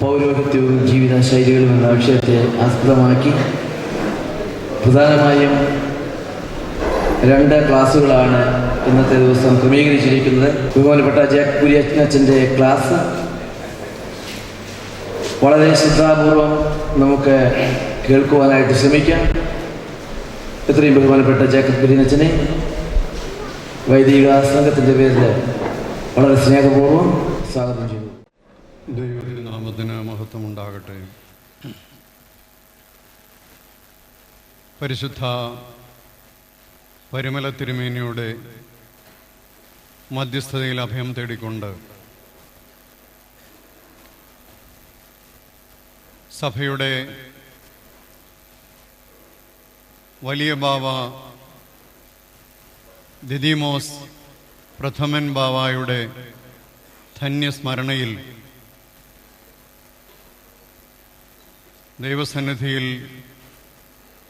പൗരോഹിത്യവും ജീവിത ശൈലികളും എന്ന വിഷയത്തെ ആസ്പദമാക്കി പ്രധാനമായും 2 ക്ലാസ്സുകളാണ് ഇന്നത്തെ ദിവസം ക്രമീകരിച്ചിരിക്കുന്നത്. ബഹുമാനപ്പെട്ട ജേക്കബ് കുര്യച്ചൻ്റെ ക്ലാസ് വളരെ ശ്രദ്ധാപൂർവം നമുക്ക് കേൾക്കുവാനായിട്ട് ശ്രമിക്കാം. എത്രയും ബഹുമാനപ്പെട്ട ജേക്കബ് കുര്യച്ചനെ വൈദിക സംഘത്തിൻ്റെ പേരിൽ വളരെ സ്നേഹപൂർവ്വം സ്വാഗതം ചെയ്തു. ദൈവനാമത്തിന് മഹത്വമുണ്ടാകട്ടെ. പരിശുദ്ധ പരിമല തിരുമേനിയുടെ മധ്യസ്ഥതയിൽ അഭയം തേടിക്കൊണ്ട് സഭയുടെ വലിയ ബാവ ദിദിമോസ് പ്രഥമൻ ബാവായുടെ ധന്യസ്മരണയിൽ ദൈവസന്നിധിയിൽ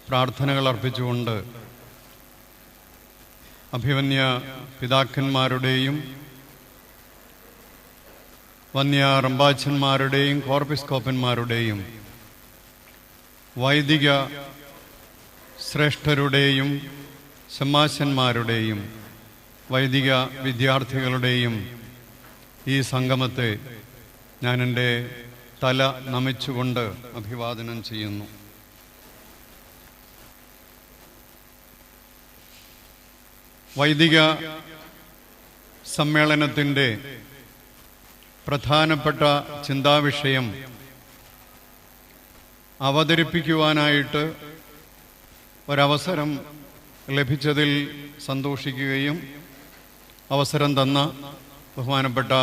പ്രാർത്ഥനകൾ അർപ്പിച്ചുകൊണ്ട് അഭിവന്യ പിതാക്കന്മാരുടെയും വന്യ റമ്പാച്ചന്മാരുടെയും കോർപ്പിസ്കോപ്പന്മാരുടെയും വൈദിക ശ്രേഷ്ഠരുടെയും ശമാശന്മാരുടെയും വൈദിക വിദ്യാർത്ഥികളുടെയും ഈ സംഗമത്തെ ഞാൻ എൻ്റെ തല നമിച്ചുകൊണ്ട് അഭിവാദനം ചെയ്യുന്നു. വൈദിക സമ്മേളനത്തിൻ്റെ പ്രധാനപ്പെട്ട ചിന്താവിഷയം അവതരിപ്പിക്കുവാനായിട്ട് ഒരവസരം ലഭിച്ചതിൽ സന്തോഷിക്കുകയും അവസരം തന്ന ബഹുമാനപ്പെട്ട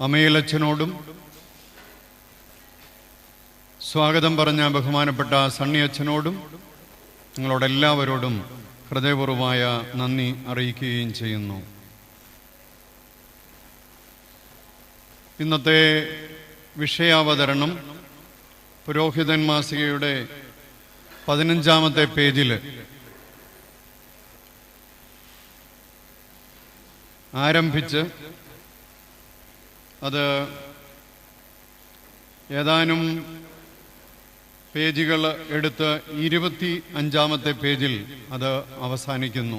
അമേലച്ചനോടും സ്വാഗതം പറഞ്ഞ ബഹുമാനപ്പെട്ട സണ്ണി അച്ഛനോടും നിങ്ങളോടെല്ലാവരോടും ഹൃദയപൂർവമായ നന്ദി അറിയിക്കുകയും ചെയ്യുന്നു. ഇന്നത്തെ വിഷയാവതരണം പുരോഹിതൻ മാസികയുടെ 15-ാമത്തെ പേജിൽ ആരംഭിച്ച് അത് ഏതാനും പേജുകൾ എടുത്ത് 25-ാമത്തെ പേജിൽ അത് അവസാനിക്കുന്നു.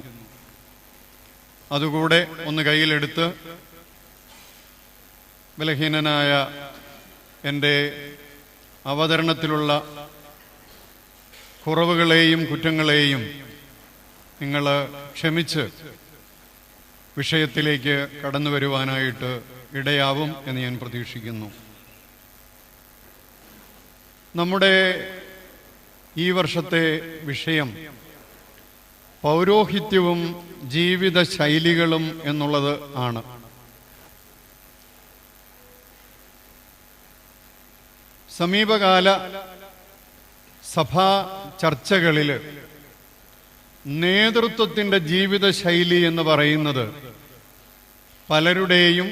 അതുകൂടെ ഒന്ന് കയ്യിലെടുത്ത് ബലഹീനനായ എൻ്റെ അവതരണത്തിലുള്ള കുറവുകളെയും കുറ്റങ്ങളെയും നിങ്ങൾ ക്ഷമിച്ച് വിഷയത്തിലേക്ക് കടന്നു വരുവാനായിട്ട് ഇടയാവും എന്ന് ഞാൻ പ്രതീക്ഷിക്കുന്നു. നമ്മുടെ ഈ വർഷത്തെ വിഷയം പൗരോഹിത്യവും ജീവിത ശൈലികളും എന്നുള്ളത് ആണ്. സമീപകാല സഭാ ചർച്ചകളിൽ നേതൃത്വത്തിൻ്റെ ജീവിത ശൈലി എന്ന് പറയുന്നത് പലരുടെയും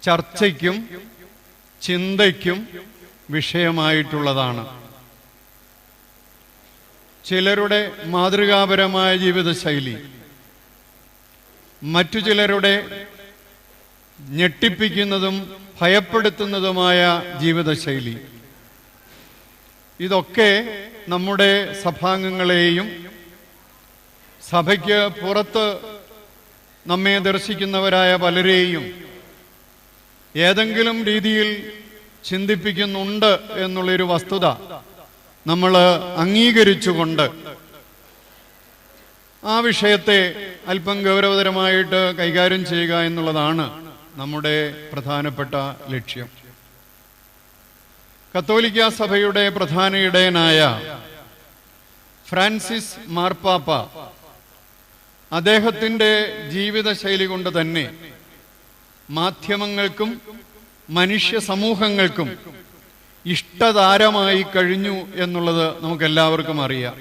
ചർച്ചയ്ക്കും ചിന്തയ്ക്കും വിഷയമായിട്ടുള്ളതാണ്. ചിലരുടെ മാതൃകാപരമായ ജീവിതശൈലി, മറ്റു ചിലരുടെ ഞെട്ടിപ്പിക്കുന്നതും ഭയപ്പെടുത്തുന്നതുമായ ജീവിതശൈലി, ഇതൊക്കെ നമ്മുടെ സഭാംഗങ്ങളെയും സഭയ്ക്ക് പുറത്ത് നമ്മെ ദർശിക്കുന്നവരായ പലരെയും ഏതെങ്കിലും രീതിയിൽ ചിന്തിപ്പിക്കുന്നുണ്ട് എന്നുള്ളൊരു വസ്തുത നമ്മൾ അംഗീകരിച്ചുകൊണ്ട് ആ വിഷയത്തെ അല്പം ഗൗരവതരമായിട്ട് കൈകാര്യം ചെയ്യുക എന്നുള്ളതാണ് നമ്മുടെ പ്രധാനപ്പെട്ട ലക്ഷ്യം. കത്തോലിക്ക സഭയുടെ പ്രധാന ഇടയനായ ഫ്രാൻസിസ് മാർപ്പാപ്പ അദ്ദേഹത്തിൻ്റെ ജീവിതശൈലി കൊണ്ട് തന്നെ മാധ്യമങ്ങൾക്കും മനുഷ്യ സമൂഹങ്ങൾക്കും ഇഷ്ടതാരമായി കഴിഞ്ഞു എന്നുള്ളത് നമുക്കെല്ലാവർക്കും അറിയാം.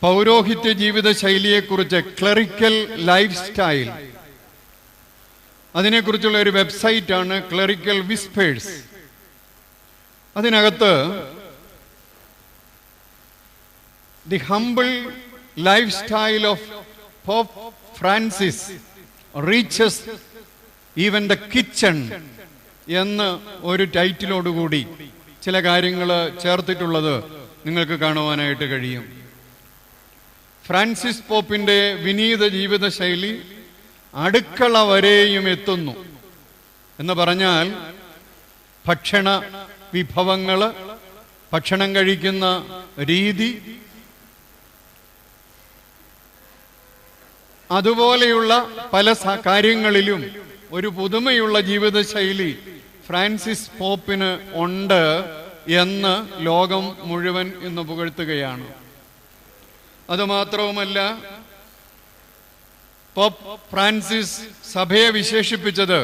പൗരോഹിത്യ ജീവിത ശൈലിയെക്കുറിച്ച് ക്ലറിക്കൽ ലൈഫ് സ്റ്റൈൽ, അതിനെക്കുറിച്ചുള്ള ഒരു വെബ്സൈറ്റാണ് ക്ലറിക്കൽ വിസ്പേഴ്സ്. അതിനകത്ത് the humble life style of Pope Francis reaches even the kitchen എന്ന് ഒരു ടൈറ്റിലോടുകൂടി ചില കാര്യങ്ങൾ ചേർത്തിട്ടുള്ളത് നിങ്ങൾക്ക് കാണുവാനായിട്ട് കഴിയും. ഫ്രാൻസിസ് പോപ്പിന്റെ വിനീത ജീവിതശൈലി അടുക്കള വരെയും എത്തുന്നു എന്ന് പറഞ്ഞാൽ ഭക്ഷണ വിഭവങ്ങൾ, ഭക്ഷണം കഴിക്കുന്ന രീതി, അതുപോലെയുള്ള പല കാര്യങ്ങളിലും ഒരു പുതുമയുള്ള ജീവിതശൈലി ഫ്രാൻസിസ് പോപ്പിന് ഉണ്ട് എന്ന് ലോകം മുഴുവൻ ഇന്ന് പുകഴ്ത്തുകയാണ്. അതുമാത്രവുമല്ല, പോപ്പ് ഫ്രാൻസിസ് സഭയെ വിശേഷിപ്പിച്ചത്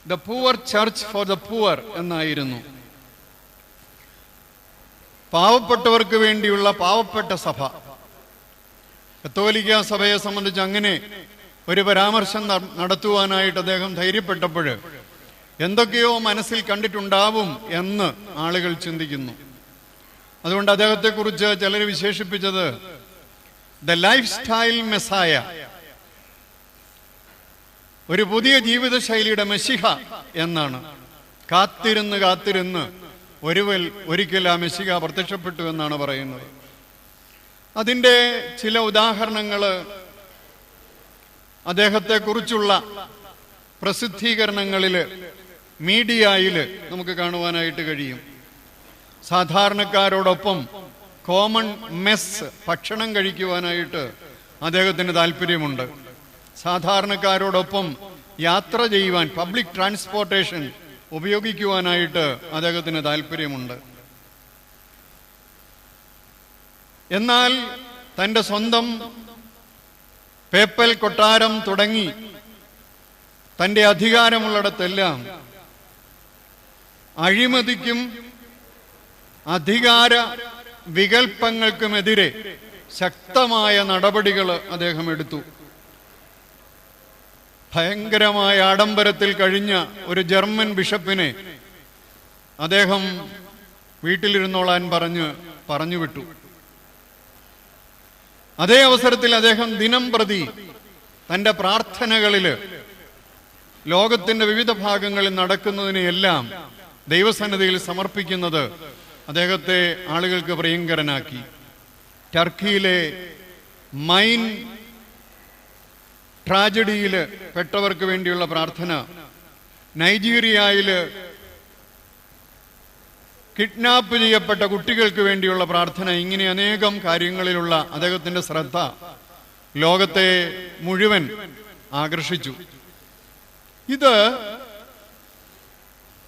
the poor church for the poor എന്നായിരുന്നു. പാവപ്പെട്ടവർക്ക് വേണ്ടിയുള്ള പാവപ്പെട്ട സഭ. കത്തോലിക്ക സഭയെ സംബന്ധിച്ച് അങ്ങനെ ഒരു പരാമർശം നടത്തുവാനായിട്ട് അദ്ദേഹം ധൈര്യപ്പെട്ടപ്പോൾ എന്തൊക്കെയോ മനസ്സിൽ കണ്ടിട്ടുണ്ടാവും എന്ന് ആളുകൾ ചിന്തിക്കുന്നു. അതുകൊണ്ട് അദ്ദേഹത്തെക്കുറിച്ച് ചിലർ വിശേഷിപ്പിച്ചത് ദ ലൈഫ് സ്റ്റൈൽ മെസ്സായ, ഒരു പുതിയ ജീവിതശൈലിയുടെ മെസ്സിഹ എന്നാണ്. കാത്തിരുന്ന് കാത്തിരുന്ന് ഒരിക്കൽ ആ മെസ്സിഹ പ്രത്യക്ഷപ്പെട്ടു എന്നാണ് പറയുന്നത്. അതിൻ്റെ ചില ഉദാഹരണങ്ങൾ അദ്ദേഹത്തെക്കുറിച്ചുള്ള പ്രസിദ്ധീകരണങ്ങളിൽ, മീഡിയയിൽ നമുക്ക് കാണുവാനായിട്ട് കഴിയും. സാധാരണക്കാരോടൊപ്പം കോമൺ മെസ് ഭക്ഷണം കഴിക്കുവാനായിട്ട് അദ്ദേഹത്തിന് താല്പര്യമുണ്ട്. സാധാരണക്കാരോടൊപ്പം യാത്ര ചെയ്യുവാൻ, പബ്ലിക് ട്രാൻസ്പോർട്ടേഷൻ ഉപയോഗിക്കുവാനായിട്ട് അദ്ദേഹത്തിന് താല്പര്യമുണ്ട്. എന്നാൽ തൻ്റെ സ്വന്തം പേപ്പൽ കൊട്ടാരം തുടങ്ങി തൻ്റെ അധികാരമുള്ളിടത്തെല്ലാം അഴിമതിക്കും അധികാര വികൽപ്പങ്ങൾക്കുമെതിരെ ശക്തമായ നടപടികൾ അദ്ദേഹം എടുത്തു. ഭയങ്കരമായ ആഡംബരത്തിൽ കഴിഞ്ഞ ഒരു ജർമ്മൻ ബിഷപ്പിനെ അദ്ദേഹം വീട്ടിലിരുന്നോളാൻ പറഞ്ഞു വിട്ടു. അതേ അവസരത്തിൽ അദ്ദേഹം ദിനം പ്രതി തൻ്റെ പ്രാർത്ഥനകളിൽ ലോകത്തിൻ്റെ വിവിധ ഭാഗങ്ങളിൽ നടക്കുന്നതിനെയെല്ലാം ദൈവസന്നിധിയിൽ സമർപ്പിക്കുന്നത് അദ്ദേഹത്തെ ആളുകൾക്ക് പ്രിയങ്കരനാക്കി. ടർക്കിയിലെ മൈൻ ട്രാജഡിയിൽ പെട്ടവർക്ക് വേണ്ടിയുള്ള പ്രാർത്ഥന, നൈജീരിയയിൽ കിഡ്നാപ്പ് ചെയ്യപ്പെട്ട കുട്ടികൾക്ക് വേണ്ടിയുള്ള പ്രാർത്ഥന, ഇങ്ങനെ അനേകം കാര്യങ്ങളിലുള്ള അദ്ദേഹത്തിൻ്റെ ശ്രദ്ധ ലോകത്തെ മുഴുവൻ ആകർഷിച്ചു. ഇത്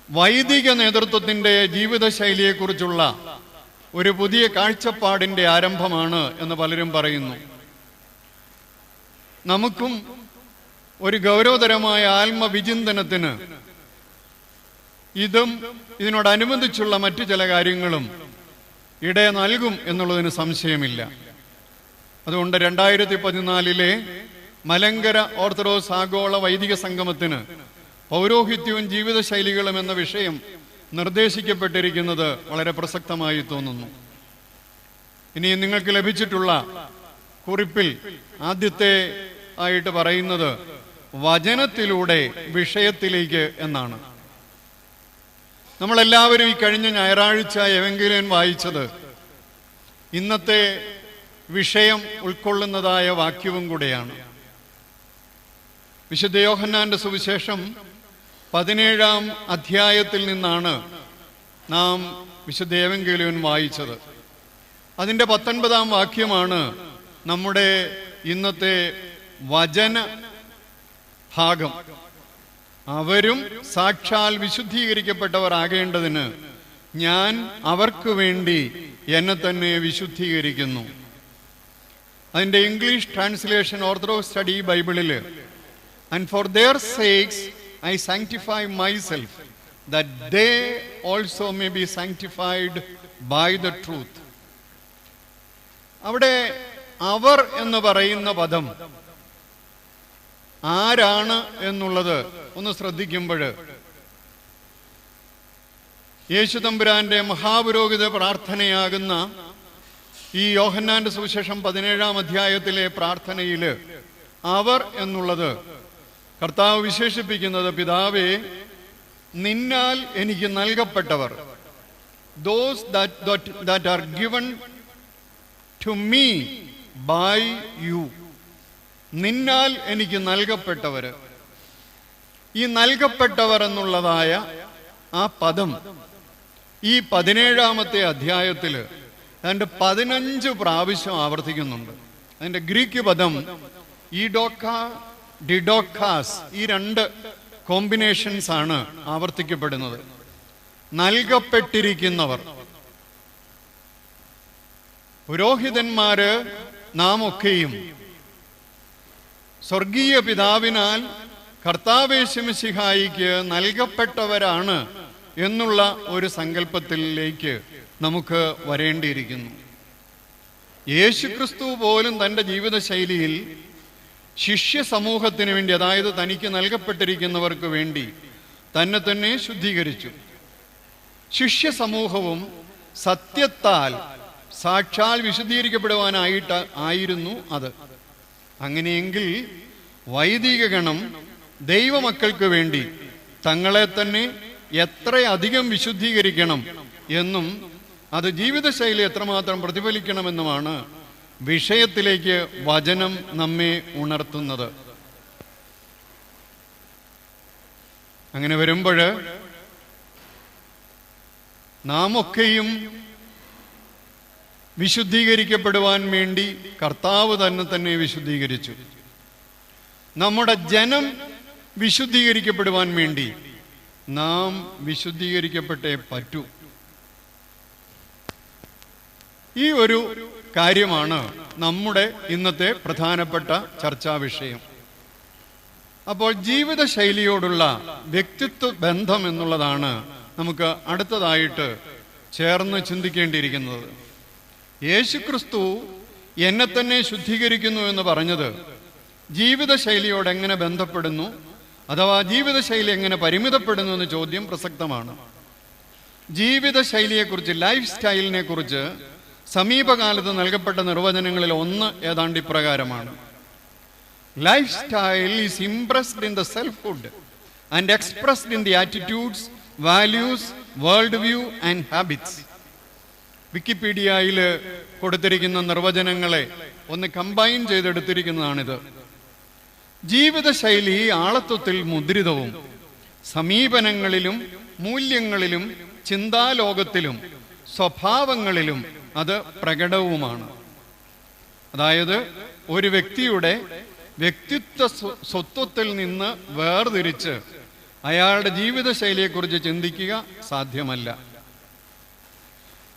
വൈദിക നേതൃത്വത്തിൻ്റെ ജീവിതശൈലിയെക്കുറിച്ചുള്ള ഒരു പുതിയ കാഴ്ചപ്പാടിൻ്റെ ആരംഭമാണ് എന്ന് പലരും പറയുന്നു. നമുക്കും ഒരു ഗൗരവതരമായ ആത്മവിചിന്തനത്തിന് ഇതിനോടനുബന്ധിച്ചുള്ള മറ്റു ചില കാര്യങ്ങളും ഇട നൽകും എന്നുള്ളതിന് സംശയമില്ല. അതുകൊണ്ട് 2014 മലങ്കര ഓർത്തഡോക്സ് ആഗോള വൈദിക സംഗമത്തിന് പൗരോഹിത്യവും ജീവിതശൈലികളും എന്ന വിഷയം നിർദ്ദേശിക്കപ്പെട്ടിരിക്കുന്നത് വളരെ പ്രസക്തമായി തോന്നുന്നു. ഇനി നിങ്ങൾക്ക് ലഭിച്ചിട്ടുള്ള കുറിപ്പിൽ ആദ്യത്തെ ആയിട്ട് പറയുന്നത് വചനത്തിലൂടെ വിഷയത്തിലേക്ക് എന്നാണ്. നമ്മളെല്ലാവരും ഈ കഴിഞ്ഞ ഞായറാഴ്ച എവങ്കേലിയൻ വായിച്ചത് ഇന്നത്തെ വിഷയം ഉൾക്കൊള്ളുന്നതായ വാക്യവും കൂടെയാണ്. വിശുദ്ധ യോഹന്നാന്റെ സുവിശേഷം 17-ാം അധ്യായത്തിൽ നിന്നാണ് നാം വിശുദ്ധ എവങ്കേലിയൻ വായിച്ചത്. അതിൻ്റെ 19-ാം വാക്യമാണ് നമ്മുടെ ഇന്നത്തെ വചന ഭാഗം. അവരും സാക്ഷാൽ വിശുദ്ധീകരിക്കപ്പെട്ടവർ ആകേണ്ടതിന് ഞാൻ അവർക്ക് വേണ്ടി എന്നെ തന്നെ വിശുദ്ധീകരിക്കുന്നു. അതിൻ്റെ ഇംഗ്ലീഷ് ട്രാൻസ്ലേഷൻ ഓർത്തഡോക്സ് സ്റ്റഡി ബൈബിളിൽ and for their sakes I sanctify myself that they also may be sanctified by the truth. അവിടെ അവർ എന്ന് പറയുന്ന പദം ആരാണ് എന്നുള്ളത് ഒന്ന് ശ്രദ്ധിക്കുമ്പോൾ യേശു തമ്പുരാന്റെ മഹാപുരോഹിത പ്രാർത്ഥനയാകുന്ന ഈ യോഹന്നാന്റെ സുവിശേഷം 17-ാം അധ്യായത്തിലെ പ്രാർത്ഥനയിൽ അവർ എന്നുള്ളത് കർത്താവ് വിശേഷിപ്പിക്കുന്നത്, പിതാവേ, നിന്നാൽ എനിക്ക് നൽകപ്പെട്ടവർ, those that are given to me by you. നിന്നാൽ എനിക്ക് നൽകപ്പെട്ടവർ. ഈ നൽകപ്പെട്ടവർ എന്നുള്ളതായ ആ പദം ഈ 17-ാമത്തെ അധ്യായത്തിൽ അതിൻ്റെ 15 പ്രാവശ്യം ആവർത്തിക്കുന്നുണ്ട്. അതിൻ്റെ ഗ്രീക്ക് പദം ഈഡോക്ക, ഡിഡോക്കാസ്, ഈ 2 കോമ്പിനേഷൻസ് ആണ് ആവർത്തിക്കപ്പെടുന്നത്. നൽകപ്പെട്ടിരിക്കുന്നവർ. പുരോഹിതന്മാര് നാം ഒക്കെയും സ്വർഗീയ പിതാവിനാൽ കർത്താവേശുമിശിഹായിക്ക് നൽകപ്പെട്ടവരാണ് എന്നുള്ള ഒരു സങ്കല്പത്തിലേക്ക് നമുക്ക് വരേണ്ടിയിരിക്കുന്നു. യേശുക്രിസ്തു പോലും തൻ്റെ ജീവിതശൈലിയിൽ ശിഷ്യ സമൂഹത്തിന് വേണ്ടി, അതായത് തനിക്ക് നൽകപ്പെട്ടിരിക്കുന്നവർക്ക് വേണ്ടി തന്നെ തന്നെ ശുദ്ധീകരിച്ചു. ശിഷ്യ സമൂഹവും സത്യത്താൽ സാക്ഷാൽ വിശുദ്ധീകരിക്കപ്പെടുവാനായിരുന്നു അത്. അങ്ങനെയെങ്കിൽ വൈദിക ഗണം ദൈവമക്കൾക്ക് വേണ്ടി തങ്ങളെ തന്നെ എത്രയധികം വിശുദ്ധീകരിക്കണം എന്നും അത് ജീവിതശൈലി എത്രമാത്രം പ്രതിഫലിക്കണമെന്നുമാണ് വിഷയത്തിലേക്ക് വചനം നമ്മെ ഉണർത്തുന്നത്. അങ്ങനെ വരുമ്പോൾ നാം ഒക്കെയും വിശുദ്ധീകരിക്കപ്പെടുവാൻ വേണ്ടി കർത്താവ് തന്നെ വിശുദ്ധീകരിച്ചു. നമ്മുടെ ജനം വിശുദ്ധീകരിക്കപ്പെടുവാൻ വേണ്ടി നാം വിശുദ്ധീകരിക്കപ്പെട്ടേ പറ്റൂ. ഈ ഒരു കാര്യമാണ് നമ്മുടെ ഇന്നത്തെ പ്രധാനപ്പെട്ട ചർച്ചാ വിഷയം. അപ്പോൾ ജീവിതശൈലിയോടുള്ള വ്യക്തിത്വ ബന്ധം എന്നുള്ളതാണ് നമുക്ക് അടുത്തതായിട്ട് ചേർന്ന് ചിന്തിക്കേണ്ടിയിരിക്കുന്നത്. യേശുക്രിസ്തു എന്നെ തന്നെ ശുദ്ധീകരിക്കുന്നു എന്ന് പറഞ്ഞത് ജീവിതശൈലിയോട് എങ്ങനെ ബന്ധപ്പെടുന്നു, അഥവാ ജീവിതശൈലി എങ്ങനെ പരിമിതപ്പെടുന്നു എന്ന ചോദ്യം പ്രസക്തമാണ്. ജീവിതശൈലിയെക്കുറിച്ച്, ലൈഫ് സ്റ്റൈലിനെ കുറിച്ച് സമീപകാലത്ത് നൽകപ്പെട്ട നിർവചനങ്ങളിൽ ഒന്ന് ഏതാണ്ട് ഇപ്രകാരമാണ്: life style is impressed in the selfhood and expressed in the attitudes, values, world view and habits. വിക്കിപീഡിയയിൽ കൊടുത്തിരിക്കുന്ന നിർവചനങ്ങളെ ഒന്ന് കമ്പൈൻ ചെയ്തെടുത്തിരിക്കുന്നതാണിത്. ജീവിതശൈലി ആളത്വത്തിൽ മുദ്രിതവും സമീപനങ്ങളിലും മൂല്യങ്ങളിലും ചിന്താലോകത്തിലും സ്വഭാവങ്ങളിലും അത് പ്രകടവുമാണ്. അതായത് ഒരു വ്യക്തിയുടെ വ്യക്തിത്വ സ്വത്വത്തിൽ നിന്ന് വേർതിരിച്ച് അയാളുടെ ജീവിതശൈലിയെക്കുറിച്ച് ചിന്തിക്കുക സാധ്യമല്ല.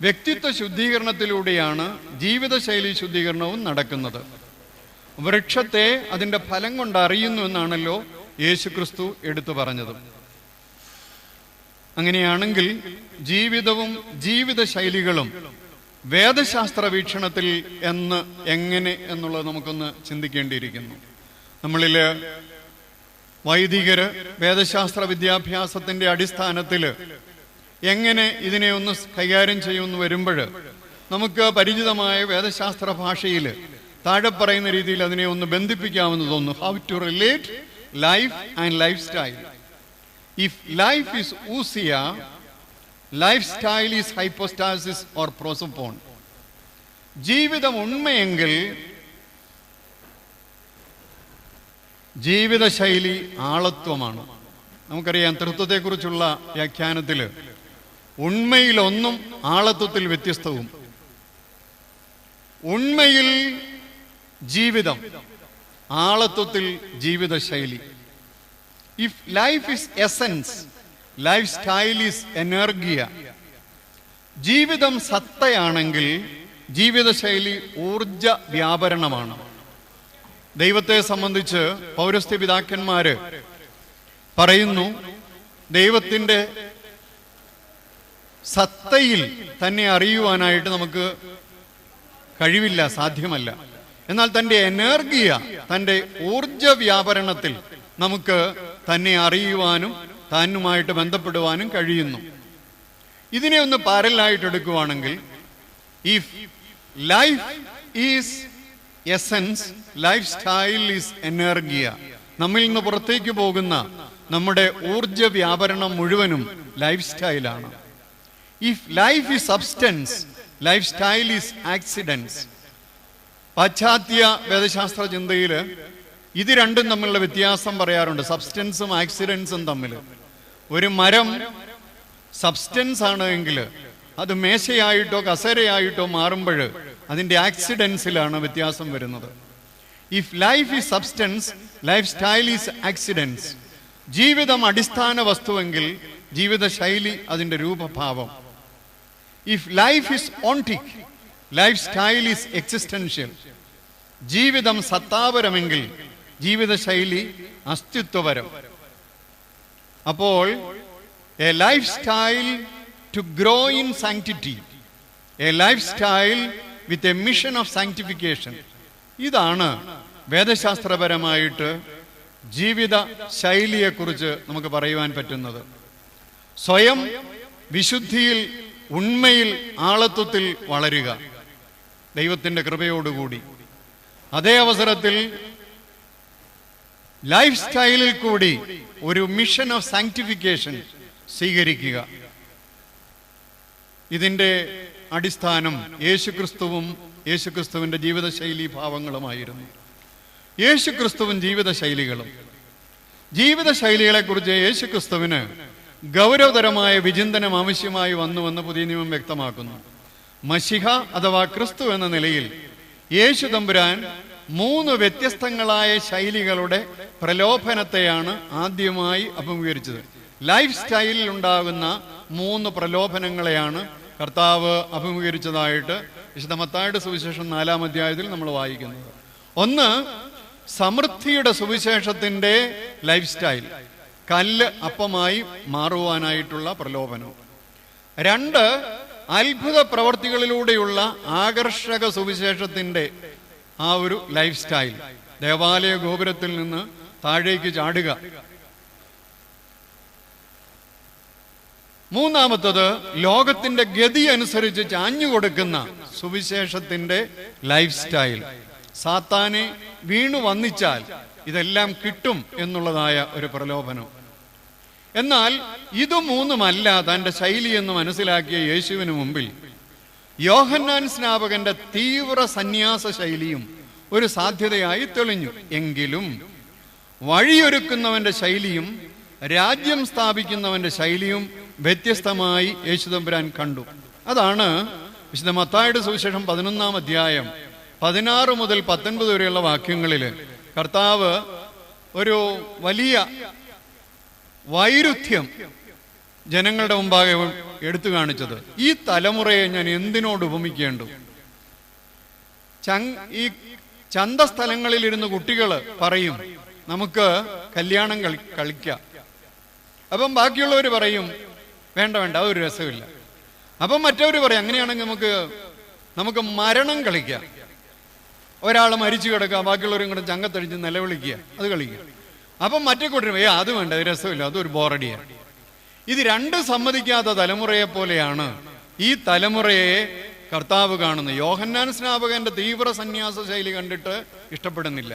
വ്യക്തിത്വ ശുദ്ധീകരണത്തിലൂടെയാണ് ജീവിതശൈലി ശുദ്ധീകരണവും നടക്കുന്നത്. വൃക്ഷത്തെ അതിൻ്റെ ഫലം കൊണ്ട് അറിയുന്നു എന്നാണല്ലോ യേശുക്രിസ്തു എടുത്തു പറഞ്ഞത്. അങ്ങനെയാണെങ്കിൽ ജീവിതവും ജീവിതശൈലികളും വേദശാസ്ത്ര വീക്ഷണത്തിൽ എങ്ങനെ എന്നുള്ളത് നമുക്കൊന്ന് ചിന്തിക്കേണ്ടിയിരിക്കുന്നു. നമ്മളിൽ വൈദികര് വേദശാസ്ത്ര വിദ്യാഭ്യാസത്തിന്റെ അടിസ്ഥാനത്തിൽ എങ്ങനെ ഇതിനെ ഒന്ന് കൈകാര്യം ചെയ്യുമെന്ന് വരുമ്പോൾ നമുക്ക് പരിചിതമായ വേദശാസ്ത്ര ഭാഷയിൽ താഴെ പറയുന്ന രീതിയിൽ അതിനെ ഒന്ന് ബന്ധിപ്പിക്കാമെന്ന് തോന്നുന്നു. How to relate life and life style. If life is ousia, life style is hypostasis or prosopon. ജീവിതം ഉണ്മയെങ്കിൽ ജീവിതശൈലി ആളത്വമാണ്. നമുക്കറിയാം, തൃത്വത്തെക്കുറിച്ചുള്ള വ്യാഖ്യാനത്തിൽ ഉണ്മയിലൊന്നും ആളത്വത്തിൽ വ്യത്യസ്തവും. ഉണ്മയിൽ ജീവിതം, ആളത്വത്തിൽ ജീവിതശൈലി. If life is essence, life style is energeia. ജീവിതം സത്തയാണെങ്കിൽ ജീവിതശൈലി ഊർജ വ്യാപരണമാണ്. ദൈവത്തെ സംബന്ധിച്ച് പൗരസ്ത്യ പിതാക്കന്മാര് പറയുന്നു, ദൈവത്തിൻ്റെ സത്തയിൽ തന്നെ അറിയുവാനായിട്ട് നമുക്ക് കഴിവില്ല, സാധ്യമല്ല. എന്നാൽ തൻ്റെ എനർജിയ, തൻ്റെ ഊർജ വ്യാപരണത്തിൽ നമുക്ക് തന്നെ അറിയുവാനും താനുമായിട്ട് ബന്ധപ്പെടുവാനും കഴിയുന്നു. ഇതിനെ ഒന്ന് പാരലായിട്ട് എടുക്കുവാണെങ്കിൽ, if life is essence, life style is energeia. നമ്മിൽ നിന്ന് പുറത്തേക്ക് പോകുന്ന നമ്മുടെ ഊർജ വ്യാപരണം മുഴുവനും ലൈഫ് സ്റ്റൈലാണ്. If life is substance, life style is accidents. പാശ്ചാത്യ വേദശാസ്ത്ര ചിന്തയിൽ ഇത് രണ്ടും തമ്മിലുള്ള വ്യത്യാസം പറയാറുണ്ട്, സബ്സ്റ്റൻസും ആക്സിഡൻസും തമ്മിൽ. ഒരു മരം സബ്സ്റ്റൻസ് ആണ് എങ്കിൽ അത് മേശയായിട്ടോ കസേരയായിട്ടോ മാറുമ്പോൾ അതിൻ്റെ ആക്സിഡൻസിലാണ് വ്യത്യാസം വരുന്നത്. If life is substance, life style is accidence. ജീവിതം അടിസ്ഥാന വസ്തുവെങ്കിൽ ജീവിതശൈലി അതിൻ്റെ രൂപഭാവം. If life is ontic, life style is existential. ജീവിതം സത്താപരമെങ്കിൽ ജീവിതശൈലി അസ്തിത്വപരം. അപ്പോൾ a life style to grow in sanctity, a life style with a mission of sanctification. ഇതാണ് വേദശാസ്ത്രപരമായിട്ട് ജീവിത ശൈലിയെക്കുറിച്ച് നമുക്ക് പറയുവാൻ പറ്റുന്നത്. സ്വയം വിശുദ്ധിയിൽ, ഉണ്മയിൽ, ആളത്വത്തിൽ വളരുക ദൈവത്തിൻ്റെ കൃപയോടുകൂടി. അതേ അവസരത്തിൽ ലൈഫ് സ്റ്റൈലിൽ കൂടി ഒരു മിഷൻ ഓഫ് സാങ്ക്ടിഫിക്കേഷൻ സ്വീകരിക്കുക. ഇതിൻ്റെ അടിസ്ഥാനം യേശുക്രിസ്തുവും യേശുക്രിസ്തുവിൻ്റെ ജീവിതശൈലി ഭാവങ്ങളുമായിരുന്നു. യേശുക്രിസ്തുവും ജീവിതശൈലികളും. ജീവിതശൈലികളെക്കുറിച്ച് യേശുക്രിസ്തുവിന് ഗൗരവതരമായ വിചിന്തനം ആവശ്യമായി വന്നുവെന്ന് പുതിയ നിയമം വ്യക്തമാക്കുന്നു. മശിഹ അഥവാ ക്രിസ്തു എന്ന നിലയിൽ യേശു തമ്പുരാൻ 3 വ്യത്യസ്തങ്ങളായ ശൈലികളുടെ പ്രലോഭനത്തെയാണ് ആദ്യമായി അഭിമുഖീകരിച്ചത്. ലൈഫ് സ്റ്റൈലിൽ ഉണ്ടാകുന്ന 3 പ്രലോഭനങ്ങളെയാണ് കർത്താവ് അഭിമുഖീകരിച്ചതായിട്ട് വിശുദ്ധ മത്തായിയുടെ സുവിശേഷം 4-ാം അധ്യായത്തിൽ നമ്മൾ വായിക്കുന്നത്. ഒന്ന്, സമൃദ്ധിയുടെ സുവിശേഷത്തിൻ്റെ ലൈഫ് സ്റ്റൈൽ, കല്ല് അപ്പമായി മാറുവാനായിട്ടുള്ള പ്രലോഭനം. 2, അത്ഭുത പ്രവർത്തികളിലൂടെയുള്ള ആകർഷക സുവിശേഷത്തിൻ്റെ ആ ഒരു ലൈഫ് സ്റ്റൈൽ, ദേവാലയ ഗോപുരത്തിൽ നിന്ന് താഴേക്ക് ചാടുക. 3, ലോകത്തിന്റെ ഗതി അനുസരിച്ച് ചാഞ്ഞുകൊടുക്കുന്ന സുവിശേഷത്തിന്റെ ലൈഫ് സ്റ്റൈൽ. സാത്താനെ വീണു വന്നിച്ചാൽ ഇതെല്ലാം കിട്ടും എന്നുള്ളതായ ഒരു പ്രലോഭനം. എന്നാൽ ഇത് 3മല്ല തൻ്റെ ശൈലി എന്ന് മനസ്സിലാക്കിയ യേശുവിന് മുമ്പിൽ യോഹന്നാൻ സ്നാപകന്റെ തീവ്ര സന്യാസ ശൈലിയും ഒരു സാധ്യതയായി തെളിഞ്ഞു. എങ്കിലും വഴിയൊരുക്കുന്നവന്റെ ശൈലിയും രാജ്യം സ്ഥാപിക്കുന്നവന്റെ ശൈലിയും വ്യത്യസ്തമായി യേശുതമ്പുരാൻ കണ്ടു. അതാണ് വിശുദ്ധ മത്തായിയുടെ സുവിശേഷം 11-ാം അധ്യായം 16 മുതൽ 19 വരെയുള്ള വാക്യങ്ങളിൽ കർത്താവ് ഒരു വലിയ വൈരുദ്ധ്യം ജനങ്ങളുടെ മുമ്പാകെ എടുത്തു കാണിച്ചത്. ഈ തലമുറയെ ഞാൻ എന്തിനോട് ഉപമിക്കേണ്ടു? ഈ ചന്തസ്ഥലങ്ങളിലിരുന്ന് കുട്ടികൾ പറയും നമുക്ക് കല്യാണം കളിക്കാം. അപ്പം ബാക്കിയുള്ളവർ പറയും വേണ്ട വേണ്ട അതൊരു രസമില്ല. അപ്പം മറ്റവർ പറയും അങ്ങനെയാണെങ്കിൽ നമുക്ക് മരണം കളിക്കാം. ഒരാൾ മരിച്ചു കിടക്കുക, ബാക്കിയുള്ളവരും കൂടെ ചങ്കത്തടിച്ച് നിലവിളിക്കുക, അത് കളിക്കുക. അപ്പം മറ്റേ കൂട്ടരും അത് വേണ്ട, അത് രസമില്ല, അതൊരു ബോറടിയാണ്. ഇത് 2 സമ്മതിക്കാത്ത തലമുറയെ പോലെയാണ് ഈ തലമുറയെ കർത്താവ് കാണുന്നത്. യോഹന്നാൻ സ്നാപകന്റെ തീവ്ര സന്യാസ ശൈലി കണ്ടിട്ട് ഇഷ്ടപ്പെടുന്നില്ല.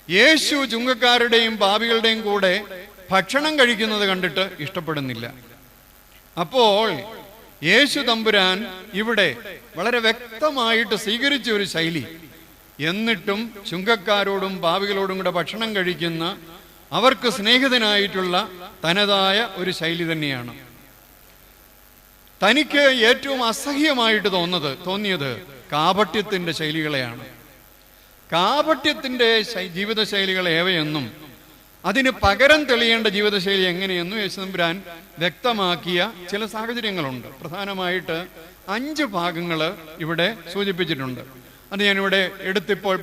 യേശു ചുങ്കക്കാരുടെയും പാപികളുടെയും കൂടെ ഭക്ഷണം കഴിക്കുന്നത് കണ്ടിട്ട് ഇഷ്ടപ്പെടുന്നില്ല. അപ്പോൾ യേശു തമ്പുരാൻ ഇവിടെ വളരെ വ്യക്തമായിട്ട് സ്വീകരിച്ച ഒരു ശൈലി, എന്നിട്ടും ചുങ്കക്കാരോടും പാപികളോടും കൂടെ ഭക്ഷണം കഴിക്കുന്ന അവർക്ക് സ്നേഹിതനായിട്ടുള്ള തനതായ ഒരു ശൈലി തന്നെയാണ്. തനിക്ക് ഏറ്റവും അസഹ്യമായിട്ട് തോന്നിയത് കാപട്യത്തിൻ്റെ ശൈലികളെയാണ്. കാപട്യത്തിൻ്റെ ജീവിതശൈലികൾ ഏവയെന്നും അതിന് പകരം തെളിയേണ്ട ജീവിതശൈലി എങ്ങനെയെന്നും യേശുതമ്പുരാൻ വ്യക്തമാക്കിയ ചില സാഹചര്യങ്ങളുണ്ട്. പ്രധാനമായിട്ട് 5 ഭാഗങ്ങൾ ഇവിടെ സൂചിപ്പിച്ചിട്ടുണ്ട്. അത് ഞാനിവിടെ എടുത്തിപ്പോൾ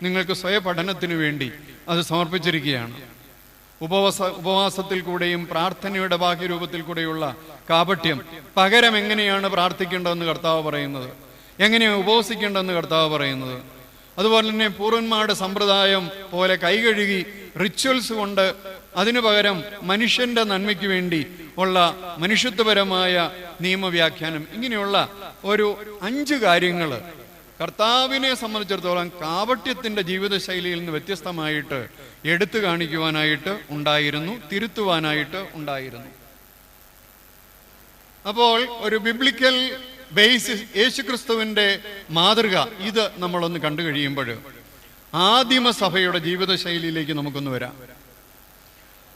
നിങ്ങൾക്ക് സ്വയപഠനത്തിന് വേണ്ടി അത് സമർപ്പിച്ചിരിക്കുകയാണ്. ഉപവാസത്തിൽ കൂടെയും പ്രാർത്ഥനയുടെ ബാഹ്യരൂപത്തിൽ കൂടെയുള്ള കാപട്യം പകരം എങ്ങനെയാണ് പ്രാർത്ഥിക്കേണ്ടതെന്ന് കർത്താവ് പറയുന്നത്, എങ്ങനെയാണ് ഉപവസിക്കേണ്ടതെന്ന് കർത്താവ് പറയുന്നത്. അതുപോലെ തന്നെ പൂർവന്മാരുടെ സമ്പ്രദായം പോലെ കൈകഴുകി റിച്വൽസ് കൊണ്ട് അതിനു പകരം മനുഷ്യന്റെ നന്മയ്ക്ക് വേണ്ടി ഉള്ള മനുഷ്യത്വപരമായ നിയമവ്യാഖ്യാനം, ഇങ്ങനെയുള്ള ഒരു 5 കാര്യങ്ങൾ കർത്താവിനെ സംബന്ധിച്ചിടത്തോളം കാപട്യത്തിൻ്റെ ജീവിതശൈലിയിൽ നിന്ന് വ്യത്യസ്തമായിട്ട് എടുത്തു കാണിക്കുവാനായിട്ട് ഉണ്ടായിരുന്നു, തിരുത്തുവാനായിട്ട് ഉണ്ടായിരുന്നു. അപ്പോൾ ഒരു ബിബ്ലിക്കൽ ബേസിസ്, യേശുക്രിസ്തുവിൻ്റെ മാതൃക ഇത് നമ്മളൊന്ന് കണ്ടു കഴിയുമ്പോൾ ആദിമസഭയുടെ ജീവിതശൈലിയിലേക്ക് നമുക്കൊന്ന് വരാം.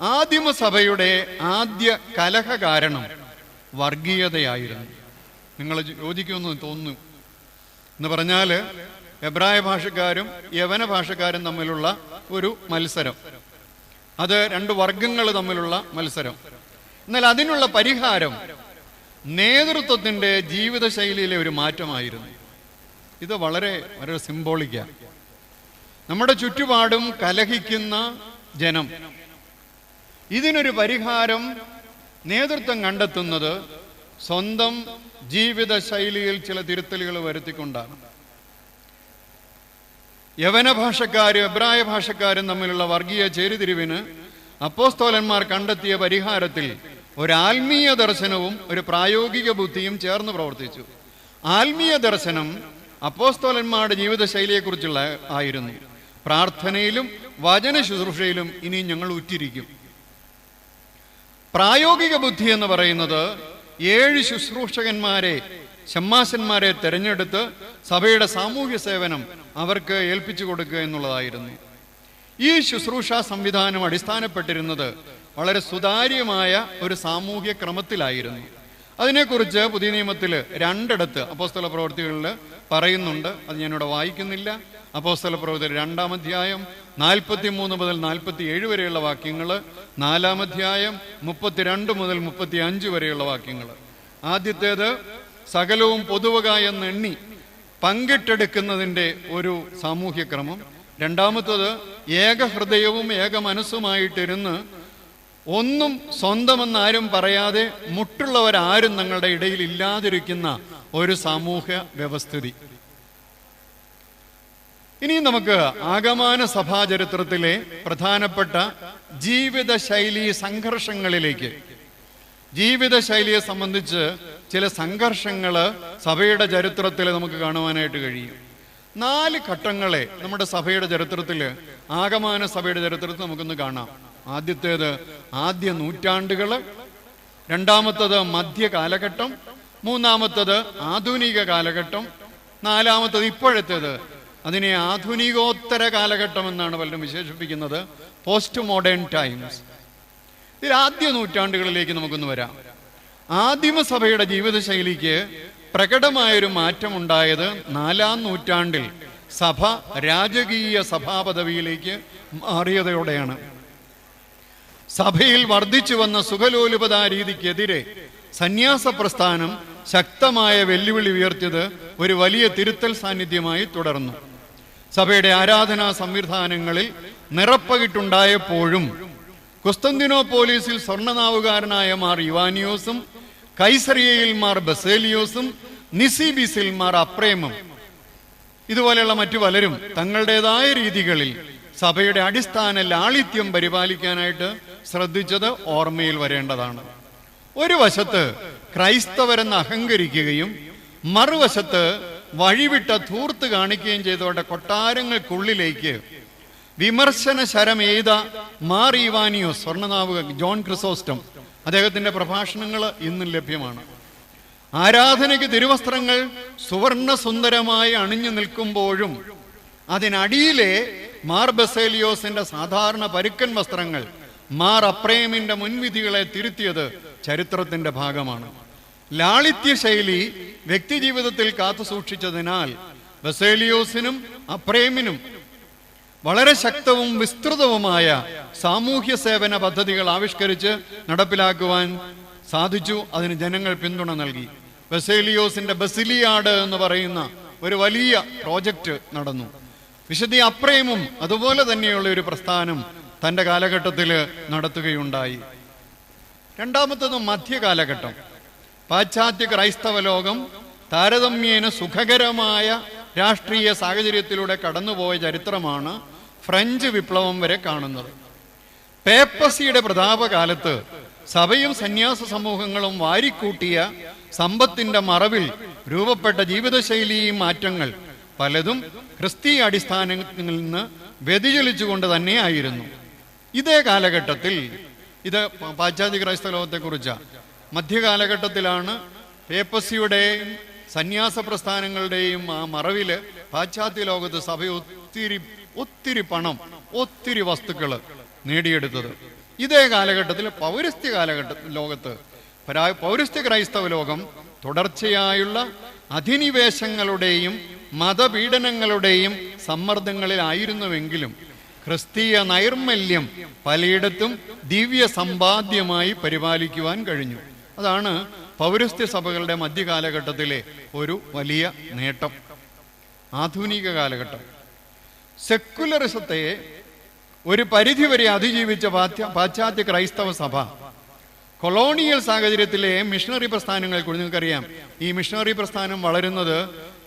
ആദിമസഭയുടെ ആദ്യ കലഹ കാരണം വർഗീയതയായിരുന്നു. നിങ്ങൾ യോജിക്കുമെന്ന് തോന്നുന്നു. എന്ന് പറഞ്ഞാൽ എബ്രായ ഭാഷക്കാരും യവന ഭാഷക്കാരും തമ്മിലുള്ള ഒരു മത്സരം, അത് രണ്ട് വർഗങ്ങൾ തമ്മിലുള്ള മത്സരം. എന്നാൽ അതിനുള്ള പരിഹാരം നേതൃത്വത്തിൻ്റെ ജീവിതശൈലിയിലെ ഒരു മാറ്റമായിരുന്നു. ഇത് വളരെ വളരെ സിംബോളിക്കാണ്. നമ്മുടെ ചുറ്റുപാടും കലഹിക്കുന്ന ജനം, ഇതിനൊരു പരിഹാരം നേതൃത്വം കണ്ടെത്തുന്നത് സ്വന്തം ജീവിതശൈലിയിൽ ചില തിരുത്തലുകൾ വരുത്തിക്കൊണ്ടാണ്. യവന ഭാഷക്കാരും എബ്രായ ഭാഷക്കാരും തമ്മിലുള്ള വർഗീയ ചേരിതിരിവിന് അപ്പോസ്തലന്മാർ കണ്ടെത്തിയ പരിഹാരത്തിൽ ഒരു ആത്മീയ ദർശനവും ഒരു പ്രായോഗിക ബുദ്ധിയും ചേർന്ന് പ്രവർത്തിച്ചു. ആത്മീയ ദർശനം അപ്പോസ്തലന്മാരുടെ ജീവിതശൈലിയെക്കുറിച്ചുള്ള ആയിരുന്നു. പ്രാർത്ഥനയിലും വചന ശുശ്രൂഷയിലും ഇനി ഞങ്ങൾ ഉറ്റിരിക്കും. പ്രായോഗിക ബുദ്ധി എന്ന് പറയുന്നത് 7 ശുശ്രൂഷകന്മാരെ, ഷമ്മാശന്മാരെ തിരഞ്ഞെടുത്ത് സഭയുടെ സാമൂഹ്യ സേവനം അവർക്ക് ഏൽപ്പിച്ചു കൊടുക്കുക എന്നുള്ളതായിരുന്നു. ഈ ശുശ്രൂഷ സംവിധാനം അടിസ്ഥാനപ്പെട്ടിരുന്നത് വളരെ സുതാര്യമായ ഒരു സാമൂഹ്യ ക്രമത്തിലായിരുന്നു. അതിനെക്കുറിച്ച് പുതിയ നിയമത്തിൽ 2 ഇടത്ത് അപ്പോസ്തല പ്രവൃത്തികളിൽ പറയുന്നുണ്ട്. അത് ഞാനിവിടെ വായിക്കുന്നില്ല. അപ്പോസ്തല പ്രവൃത്തികൾ 2-ാം അധ്യായം 43 മുതൽ 47 വരെയുള്ള വാക്യങ്ങൾ, 4-ാം അധ്യായം 32 മുതൽ 35 വരെയുള്ള വാക്യങ്ങൾ. ആദ്യത്തേത് സകലവും പൊതുവക എന്നെണ്ണി പങ്കിട്ടെടുക്കുന്നതിൻ്റെ ഒരു സാമൂഹ്യ ക്രമം. രണ്ടാമത്തത് ഏകഹൃദയവും ഏക മനസ്സുമായിട്ടിരുന്ന് ഒന്നും സ്വന്തമെന്നാരും പറയാതെ മുട്ടുള്ളവരാരും തങ്ങളുടെ ഇടയിൽ ഇല്ലാതിരിക്കുന്ന ഒരു സാമൂഹ്യ വ്യവസ്ഥിതി. ഇനി നമുക്ക് ആഗമന സഭാചരിത്രത്തിലെ പ്രധാനപ്പെട്ട ജീവിതശൈലി സംഘർഷങ്ങളിലേക്ക്, ജീവിതശൈലിയെ സംബന്ധിച്ച് ചില സംഘർഷങ്ങൾ സഭയുടെ ചരിത്രത്തിൽ നമുക്ക് കാണുവാനായിട്ട് കഴിയും. 4 ഘട്ടങ്ങളെ നമ്മുടെ സഭയുടെ ചരിത്രത്തിൽ, ആഗമന സഭയുടെ ചരിത്രത്തിൽ നമുക്കൊന്ന് കാണാം. ആദ്യത്തേത് ആദ്യ നൂറ്റാണ്ടുകൾ, രണ്ടാമത്തത് മധ്യ കാലഘട്ടം, മൂന്നാമത്തത് ആധുനിക കാലഘട്ടം, നാലാമത്തത് ഇപ്പോഴത്തേത്. അതിനെ ആധുനികോത്തര കാലഘട്ടം എന്നാണ് പലരും വിശേഷിപ്പിക്കുന്നത്, പോസ്റ്റ് മോഡേൺ ടൈംസ്. ഇതിൽ ആദ്യ നൂറ്റാണ്ടുകളിലേക്ക് നമുക്കൊന്ന് വരാം. ആദിമസഭയുടെ ജീവിതശൈലിക്ക് പ്രകടമായൊരു മാറ്റമുണ്ടായത് 4-ാം നൂറ്റാണ്ടിൽ സഭ രാജകീയ സഭാപദവിയിലേക്ക് മാറിയതോടെയാണ്. സഭയിൽ വർദ്ധിച്ചു വന്ന സുഖലോലുപതാ രീതിക്കെതിരെ സന്യാസ പ്രസ്ഥാനം ശക്തമായ വെല്ലുവിളി ഉയർത്തിയത് ഒരു വലിയ തിരുത്തൽ സാന്നിധ്യമായി തുടർന്നു. സഭയുടെ ആരാധനാ സംവിധാനങ്ങളിൽ നിറപ്പകിട്ടുണ്ടായപ്പോഴും കുസ്തന്തിനോപോലിസിൽ സ്വർണ്ണനാവുകാരനായ മാർ യുവാനിയോസും കൈസറിയയിൽ മാർ ബസേലിയോസും നിസീബിസിൽ മാർ അപ്രേമും ഇതുപോലെയുള്ള മറ്റു പലരും തങ്ങളുടേതായ രീതികളിൽ സഭയുടെ അടിസ്ഥാന ലാളിത്യം പരിപാലിക്കാനായിട്ട് ശ്രദ്ധിച്ചത് ഓർമ്മയിൽ വരേണ്ടതാണ്. ഒരു വശത്ത് ക്രൈസ്തവരെന്ന് അഹങ്കരിക്കുകയും മറുവശത്ത് വഴിവിട്ട ധൂർത്ത് കാണിക്കുകയും ചെയ്തവരുടെ കൊട്ടാരങ്ങൾക്കുള്ളിലേക്ക് വിമർശന ശരം എയ്ത മാർ ഇവാനിയോസ്, സ്വർണ്ണനാവുക ജോൺ ക്രിസോസ്റ്റം, അദ്ദേഹത്തിന്റെ പ്രഭാഷണങ്ങൾ ഇന്നും ലഭ്യമാണ്. ആരാധനയ്ക്ക് തിരുവസ്ത്രങ്ങൾ സുവർണ സുന്ദരമായി അണിഞ്ഞു നിൽക്കുമ്പോഴും അതിനടിയിലെ മാർ ബസേലിയോസിന്റെ സാധാരണ പരുക്കൻ വസ്ത്രങ്ങൾ മാർ അപ്രേമിന്റെ മുൻവിധികളെ തിരുത്തിയത് ചരിത്രത്തിന്റെ ഭാഗമാണ്. ലാളിത്യ ശൈലി വ്യക്തിജീവിതത്തിൽ കാത്തു സൂക്ഷിച്ചതിനാൽ ബസേലിയോസിനും അപ്രേമിനും വളരെ ശക്തവും വിസ്തൃതവുമായ സാമൂഹ്യ സേവന പദ്ധതികൾ ആവിഷ്കരിച്ച് നടപ്പിലാക്കുവാൻ സാധിച്ചു. അതിന് ജനങ്ങൾ പിന്തുണ നൽകി. ബസേലിയോസിന്റെ ബസിലിയാഡ് എന്ന് പറയുന്ന ഒരു വലിയ പ്രോജക്റ്റ് നടന്നു. വിശുദ്ധ അപ്രേമും അതുപോലെ തന്നെയുള്ള ഒരു പ്രസ്ഥാനം തൻ്റെ കാലഘട്ടത്തിൽ നടത്തുകയുണ്ടായി. രണ്ടാമത്തത് മധ്യകാലഘട്ടം. പാശ്ചാത്യ ക്രൈസ്തവ ലോകം താരതമ്യേന സുഖകരമായ രാഷ്ട്രീയ സാഹചര്യത്തിലൂടെ കടന്നുപോയ ചരിത്രമാണ് ഫ്രഞ്ച് വിപ്ലവം വരെ കാണുന്നത്. പേപ്പസിയുടെ പ്രതാപകാലത്ത് സഭയും സന്യാസ സമൂഹങ്ങളും വാരിക്കൂട്ടിയ സമ്പത്തിന്റെ മറവിൽ രൂപപ്പെട്ട ജീവിതശൈലി മാറ്റങ്ങൾ പലതും ക്രിസ്തീയ അടിസ്ഥാനങ്ങളിൽ നിന്ന് വ്യതിചലിച്ചുകൊണ്ട് തന്നെയായിരുന്നു. ഇതേ കാലഘട്ടത്തിൽ, ഇത് പാശ്ചാത്യ ക്രൈസ്തവ ലോകത്തെക്കുറിച്ചാണ്, മധ്യകാലഘട്ടത്തിലാണ് പേപ്പസിയുടെയും സന്യാസ പ്രസ്ഥാനങ്ങളുടെയും ആ മറവില് പാശ്ചാത്യ ലോകത്ത് സഭ ഒത്തിരി പണം, ഒത്തിരി വസ്തുക്കൾ നേടിയെടുത്തത്. ഇതേ കാലഘട്ടത്തിൽ പൗരസ്ത്യ ക്രൈസ്തവ ലോകം തുടർച്ചയായുള്ള അധിനിവേശങ്ങളുടെയും മതപീഡനങ്ങളുടെയും സമ്മർദ്ദങ്ങളിലായിരുന്നുവെങ്കിലും ക്രിസ്തീയ നൈർമല്യം പലയിടത്തും ദിവ്യ സമ്പാദ്യമായി പരിപാലിക്കുവാൻ കഴിഞ്ഞു. അതാണ് പൗരസ്ത്യ സഭകളുടെ മധ്യകാലഘട്ടത്തിലെ ഒരു വലിയ നേട്ടം. ആധുനിക കാലഘട്ടം സെക്കുലറിസത്തെ ഒരു പരിധിവരെ അതിജീവിച്ച പാശ്ചാത്യ ക്രൈസ്തവ സഭ കൊളോണിയൽ സാഹചര്യത്തിലെ മിഷണറി പ്രസ്ഥാനങ്ങളെക്കുറിച്ച് നിങ്ങൾക്കറിയാം. ഈ മിഷണറി പ്രസ്ഥാനം വളരുന്നത്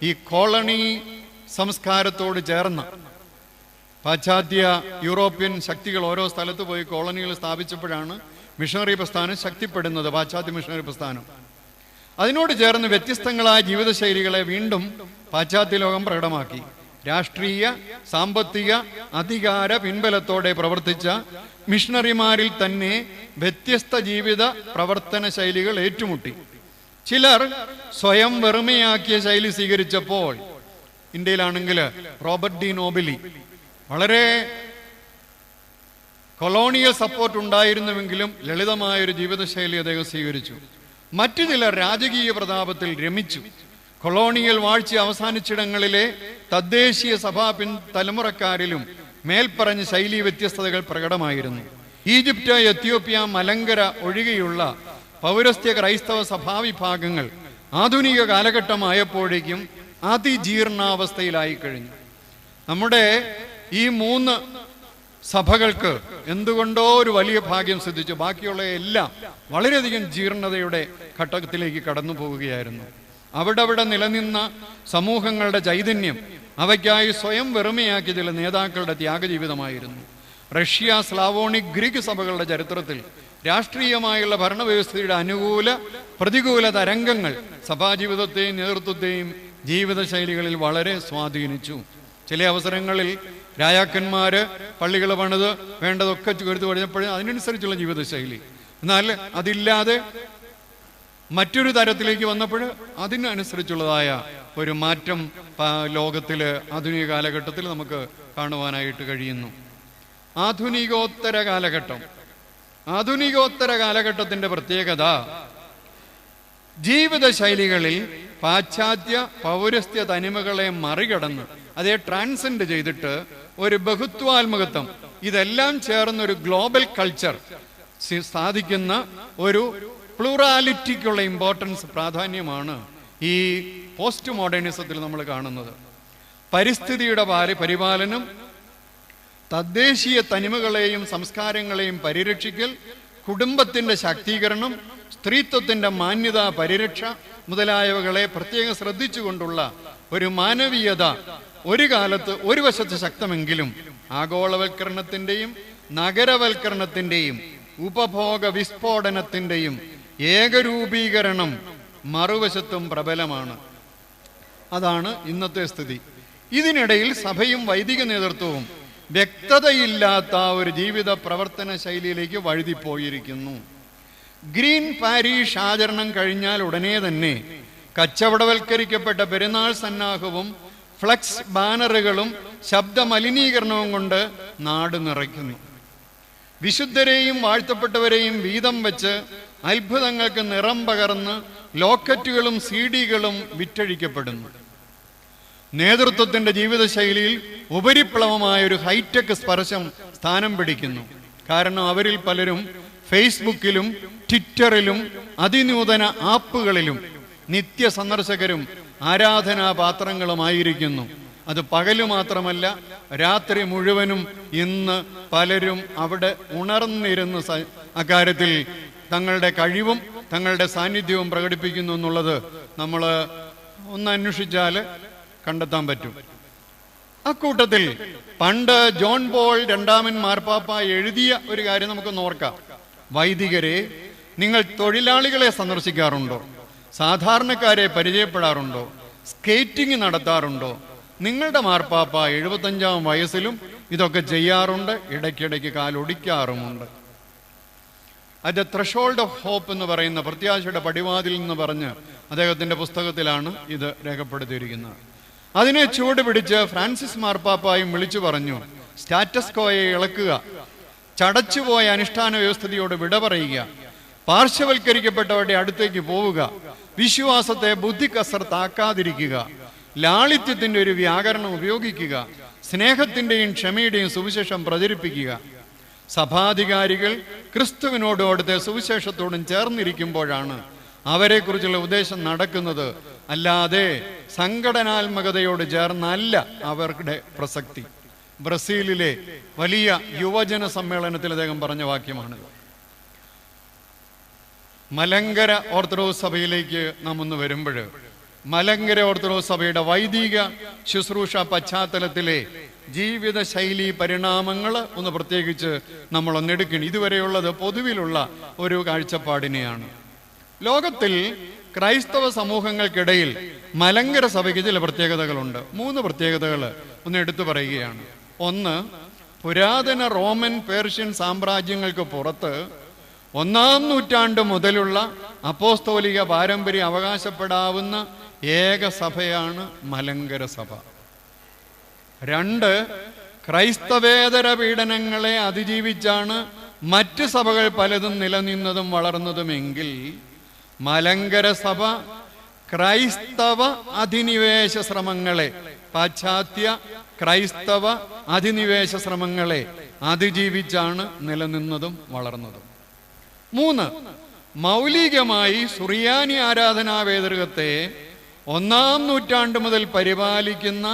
ഈ കോളനി സംസ്കാരത്തോട് ചേർന്ന് പാശ്ചാത്യ യൂറോപ്യൻ ശക്തികൾ ഓരോ സ്ഥലത്ത് പോയി കോളനികൾ സ്ഥാപിച്ചപ്പോഴാണ് മിഷണറി പ്രസ്ഥാനം ശക്തിപ്പെടുന്നത്, പാശ്ചാത്യ മിഷണറി പ്രസ്ഥാനം. അതിനോട് ചേർന്ന് വ്യത്യസ്തങ്ങളായ ജീവിതശൈലികളെ വീണ്ടും പാശ്ചാത്യ ലോകം പ്രകടമാക്കി. രാഷ്ട്രീയ സാമ്പത്തിക അധികാര പിൻബലത്തോടെ പ്രവർത്തിച്ച മിഷണറിമാരിൽ തന്നെ വ്യത്യസ്ത ജീവിത പ്രവർത്തന ശൈലികൾ ഏറ്റുമുട്ടി. ചിലർ സ്വയം വെറുമയാക്കിയ ശൈലി സ്വീകരിച്ചപ്പോൾ, ഇന്ത്യയിലാണെങ്കിൽ റോബർട്ട് ഡി നോബിലി വളരെ കൊളോണിയൽ സപ്പോർട്ട് ഉണ്ടായിരുന്നുവെങ്കിലും ലളിതമായൊരു ജീവിതശൈലി അദ്ദേഹം സ്വീകരിച്ചു. മറ്റു ചിലർ രാജകീയ പ്രതാപത്തിൽ രമിച്ചു. കൊളോണിയൽ വാഴ്ച അവസാനിച്ചിടങ്ങളിലെ തദ്ദേശീയ സഭാ തലമുറക്കാരിലും മേൽപ്പറഞ്ഞ ശൈലി വ്യത്യസ്തതകൾ പ്രകടമായിരുന്നു. ഈജിപ്റ്റ്, എത്യോപ്യ, മലങ്കര ഒഴികെയുള്ള പൗരസ്ത്യ ക്രൈസ്തവ സഭാവിഭാഗങ്ങൾ ആധുനിക കാലഘട്ടമായപ്പോഴേക്കും അതിജീർണാവസ്ഥയിലായി കഴിഞ്ഞു. നമ്മുടെ ഈ 3 സഭകൾക്ക് എന്തുകൊണ്ടോ ഒരു വലിയ ഭാഗ്യം സിദ്ധിച്ചു. ബാക്കിയുള്ള എല്ലാം വളരെയധികം ജീർണതയുടെ ഘട്ടത്തിലേക്ക് കടന്നു പോവുകയായിരുന്നു. അവിടെ നിലനിന്ന സമൂഹങ്ങളുടെ ചൈതന്യം അവയ്ക്കായി സ്വയം വെറുമയാക്കിയ ചില നേതാക്കളുടെ ത്യാഗജീവിതമായിരുന്നു. റഷ്യ, സ്ലാവോണിക്, ഗ്രീക്ക് സഭകളുടെ ചരിത്രത്തിൽ രാഷ്ട്രീയമായുള്ള ഭരണവ്യവസ്ഥയുടെ അനുകൂല പ്രതികൂല തരംഗങ്ങൾ സഭാജീവിതത്തെയും നേതൃത്വത്തെയും ജീവിതശൈലികളിൽ വളരെ സ്വാധീനിച്ചു. ചില അവസരങ്ങളിൽ രാജാക്കന്മാര് പള്ളികൾ പണിത് വേണ്ടതൊക്കെ എടുത്തു കഴിഞ്ഞപ്പോഴും അതിനനുസരിച്ചുള്ള ജീവിതശൈലി, എന്നാൽ അതില്ലാതെ മറ്റൊരു തരത്തിലേക്ക് വന്നപ്പോൾ അതിനനുസരിച്ചുള്ളതായ ഒരു മാറ്റം ലോകത്തില് ആധുനിക കാലഘട്ടത്തിൽ നമുക്ക് കാണുവാനായിട്ട് കഴിയുന്നു. ആധുനികോത്തര കാലഘട്ടത്തിന്റെ പ്രത്യേകത ജീവിതശൈലികളിൽ പാശ്ചാത്യ പൗരസ്ത്യ തനിമകളെ മറികടന്ന് അതേ ട്രാൻസെൻഡ് ചെയ്തിട്ട് ഒരു ബഹുത്വാത്മകത്വം, ഇതെല്ലാം ചേർന്നൊരു ഗ്ലോബൽ കൾച്ചർ സാധിക്കുന്ന ഒരു പ്ലൂറാലിറ്റിക്കുള്ള ഇമ്പോർട്ടൻസ്, പ്രാധാന്യമാണ് ഈ പോസ്റ്റ് മോഡേണിസത്തിൽ നമ്മൾ കാണുന്നത്. പരിസ്ഥിതിയുടെ പരിപാലനം, തദ്ദേശീയ തനിമകളെയും സംസ്കാരങ്ങളെയും പരിരക്ഷിക്കൽ, കുടുംബത്തിന്റെ ശാക്തീകരണം, സ്ത്രീത്വത്തിന്റെ മാന്യത പരിരക്ഷ മുതലായവകളെ പ്രത്യേകം ശ്രദ്ധിച്ചുകൊണ്ടുള്ള ഒരു മാനവീയത ഒരു കാലത്ത് ഒരു വശത്ത് ശക്തമെങ്കിലും ആഗോളവൽക്കരണത്തിന്റെയും നഗരവൽക്കരണത്തിന്റെയും ഉപഭോഗ വിസ്ഫോടനത്തിന്റെയും ഏകരൂപീകരണം മറുവശത്തും പ്രബലമാണ്. അതാണ് ഇന്നത്തെ സ്ഥിതി. ഇതിനിടയിൽ സഭയും വൈദിക നേതൃത്വവും വ്യക്തതയില്ലാത്ത ഒരു ജീവിത പ്രവർത്തന ശൈലിയിലേക്ക് വഴുതിപ്പോയിരിക്കുന്നു. ഗ്രീൻ പാരീഷ് ആചരണം കഴിഞ്ഞാൽ ഉടനെ തന്നെ കച്ചവടവൽക്കരിക്കപ്പെട്ട പെരുന്നാൾ സന്നാഹവും ഫ്ലക്സ് ബാനറുകളും ശബ്ദ മലിനീകരണവും കൊണ്ട് നാട് നിറയ്ക്കുന്നു. വിശുദ്ധരെയും വാഴ്ത്തപ്പെട്ടവരെയും വീതം വെച്ച് അത്ഭുതങ്ങൾക്ക് നിറം പകർന്ന് ലോക്കറ്റുകളും CD-കളും വിറ്റഴിക്കപ്പെടുന്നു. നേതൃത്വത്തിന്റെ ജീവിതശൈലിയിൽ ഉപരിപ്ലവമായൊരു ഹൈടെക് സ്പർശം സ്ഥാനം പിടിക്കുന്നു. കാരണം അവരിൽ പലരും ഫേസ്ബുക്കിലും ട്വിറ്ററിലും അതിനൂതന ആപ്പുകളിലും നിത്യ സന്ദർശകരും ആരാധനാപാത്രങ്ങളുമായിരിക്കുന്നു. അത് പകല് മാത്രമല്ല, രാത്രി മുഴുവനും ഇന്ന് പലരും അവിടെ ഉണർന്നിരുന്ന് അക്കാര്യത്തിൽ തങ്ങളുടെ കഴിവും തങ്ങളുടെ സാന്നിധ്യവും പ്രകടിപ്പിക്കുന്നു എന്നുള്ളത് നമ്മൾ ഒന്ന് അന്വേഷിച്ചാൽ കണ്ടെത്താൻ പറ്റും. അക്കൂട്ടത്തിൽ പണ്ട് ജോൺ പോൾ രണ്ടാമൻ മാർപ്പാപ്പ എഴുതിയ ഒരു കാര്യം നമുക്കൊന്ന് ഓർക്കാം. വൈദികരെ, നിങ്ങൾ തൊഴിലാളികളെ സന്ദർശിക്കാറുണ്ടോ? സാധാരണക്കാരെ പരിചയപ്പെടാറുണ്ടോ? സ്കേറ്റിംഗ് നടത്താറുണ്ടോ? നിങ്ങളുടെ മാർപ്പാപ്പ 75-ാം വയസ്സിലും ഇതൊക്കെ ചെയ്യാറുണ്ട്, ഇടയ്ക്കിടയ്ക്ക് കാലൊടിക്കാറുമുണ്ട്. അത് ത്രഷോൾഡ് ഓഫ് ഹോപ്പ് എന്ന് പറയുന്ന പ്രത്യാശയുടെ പടിവാതിൽ എന്ന് പറഞ്ഞ് അദ്ദേഹത്തിൻ്റെ പുസ്തകത്തിലാണ് ഇത് രേഖപ്പെടുത്തിയിരിക്കുന്നത്. അതിനെ ചൂട് പിടിച്ച് ഫ്രാൻസിസ് മാർപ്പാപ്പായും വിളിച്ചു പറഞ്ഞു, സ്റ്റാറ്റസ് കോയെ ഇളക്കുക, ചടച്ചുപോയ അനുഷ്ഠാന വ്യവസ്ഥയോട് വിട പറയുക, പാർശ്വവൽക്കരിക്കപ്പെട്ടവരുടെ അടുത്തേക്ക് പോവുക, വിശ്വാസത്തെ ബുദ്ധിക്കസർത്താക്കാതിരിക്കുക, ലാളിത്യത്തിൻ്റെ ഒരു വ്യാകരണം ഉപയോഗിക്കുക, സ്നേഹത്തിൻ്റെയും ക്ഷമയുടെയും സുവിശേഷം പ്രചരിപ്പിക്കുക. സഭാധികാരികൾ ക്രിസ്തുവിനോടും അവിടുത്തെ സുവിശേഷത്തോടും ചേർന്നിരിക്കുമ്പോഴാണ് അവരെക്കുറിച്ചുള്ള ഉപദേശം നടക്കുന്നത്, അല്ലാതെ സംഘടനാത്മകതയോട് ചേർന്നല്ല അവരുടെ പ്രസക്തി. ബ്രസീലിലെ വലിയ യുവജന സമ്മേളനത്തിൽ അദ്ദേഹം പറഞ്ഞ വാക്യമാണിത്. മലങ്കര ഓർത്തഡോക്സ് സഭയിലേക്ക് നാം ഒന്ന് വരുമ്പോൾ, മലങ്കര ഓർത്തഡോക്സ് സഭയുടെ വൈദിക ശുശ്രൂഷ പശ്ചാത്തലത്തിലെ ജീവിത ശൈലി പരിണാമങ്ങൾ ഒന്ന് പ്രത്യേകിച്ച് നമ്മളൊന്നെടുക്കണം. ഇതുവരെയുള്ളത് പൊതുവിലുള്ള ഒരു കാഴ്ചപ്പാടിനെയാണ്. ലോകത്തിൽ ക്രൈസ്തവ സമൂഹങ്ങൾക്കിടയിൽ മലങ്കര സഭയ്ക്ക് ചില പ്രത്യേകതകളുണ്ട്. 3 പ്രത്യേകതകൾ ഒന്ന് എടുത്തു പറയുകയാണ്. ഒന്ന്, പുരാതന റോമൻ പേർഷ്യൻ സാമ്രാജ്യങ്ങൾക്ക് പുറത്ത് 1-ാം നൂറ്റാണ്ട് മുതലുള്ള അപ്പോസ്തോലിക പാരമ്പര്യം അവകാശപ്പെടാവുന്ന ഏക സഭയാണ് മലങ്കര സഭ. 2, ക്രൈസ്തവേതര പീഡനങ്ങളെ അതിജീവിച്ചാണ് മറ്റ് സഭകൾ പലതും നിലനിന്നതും വളർന്നതുമെങ്കിൽ മലങ്കര സഭ ക്രൈസ്തവ അധിനിവേശ ശ്രമങ്ങളെ, പാശ്ചാത്യ ക്രൈസ്തവ അധിനിവേശ ശ്രമങ്ങളെ അതിജീവിച്ചാണ് നിലനിന്നതും വളർന്നതും. 3, മൗലികമായി സുറിയാനി ആരാധനാ വേദൃകത്തെ 1-ാം നൂറ്റാണ്ട് മുതൽ പരിപാലിക്കുന്ന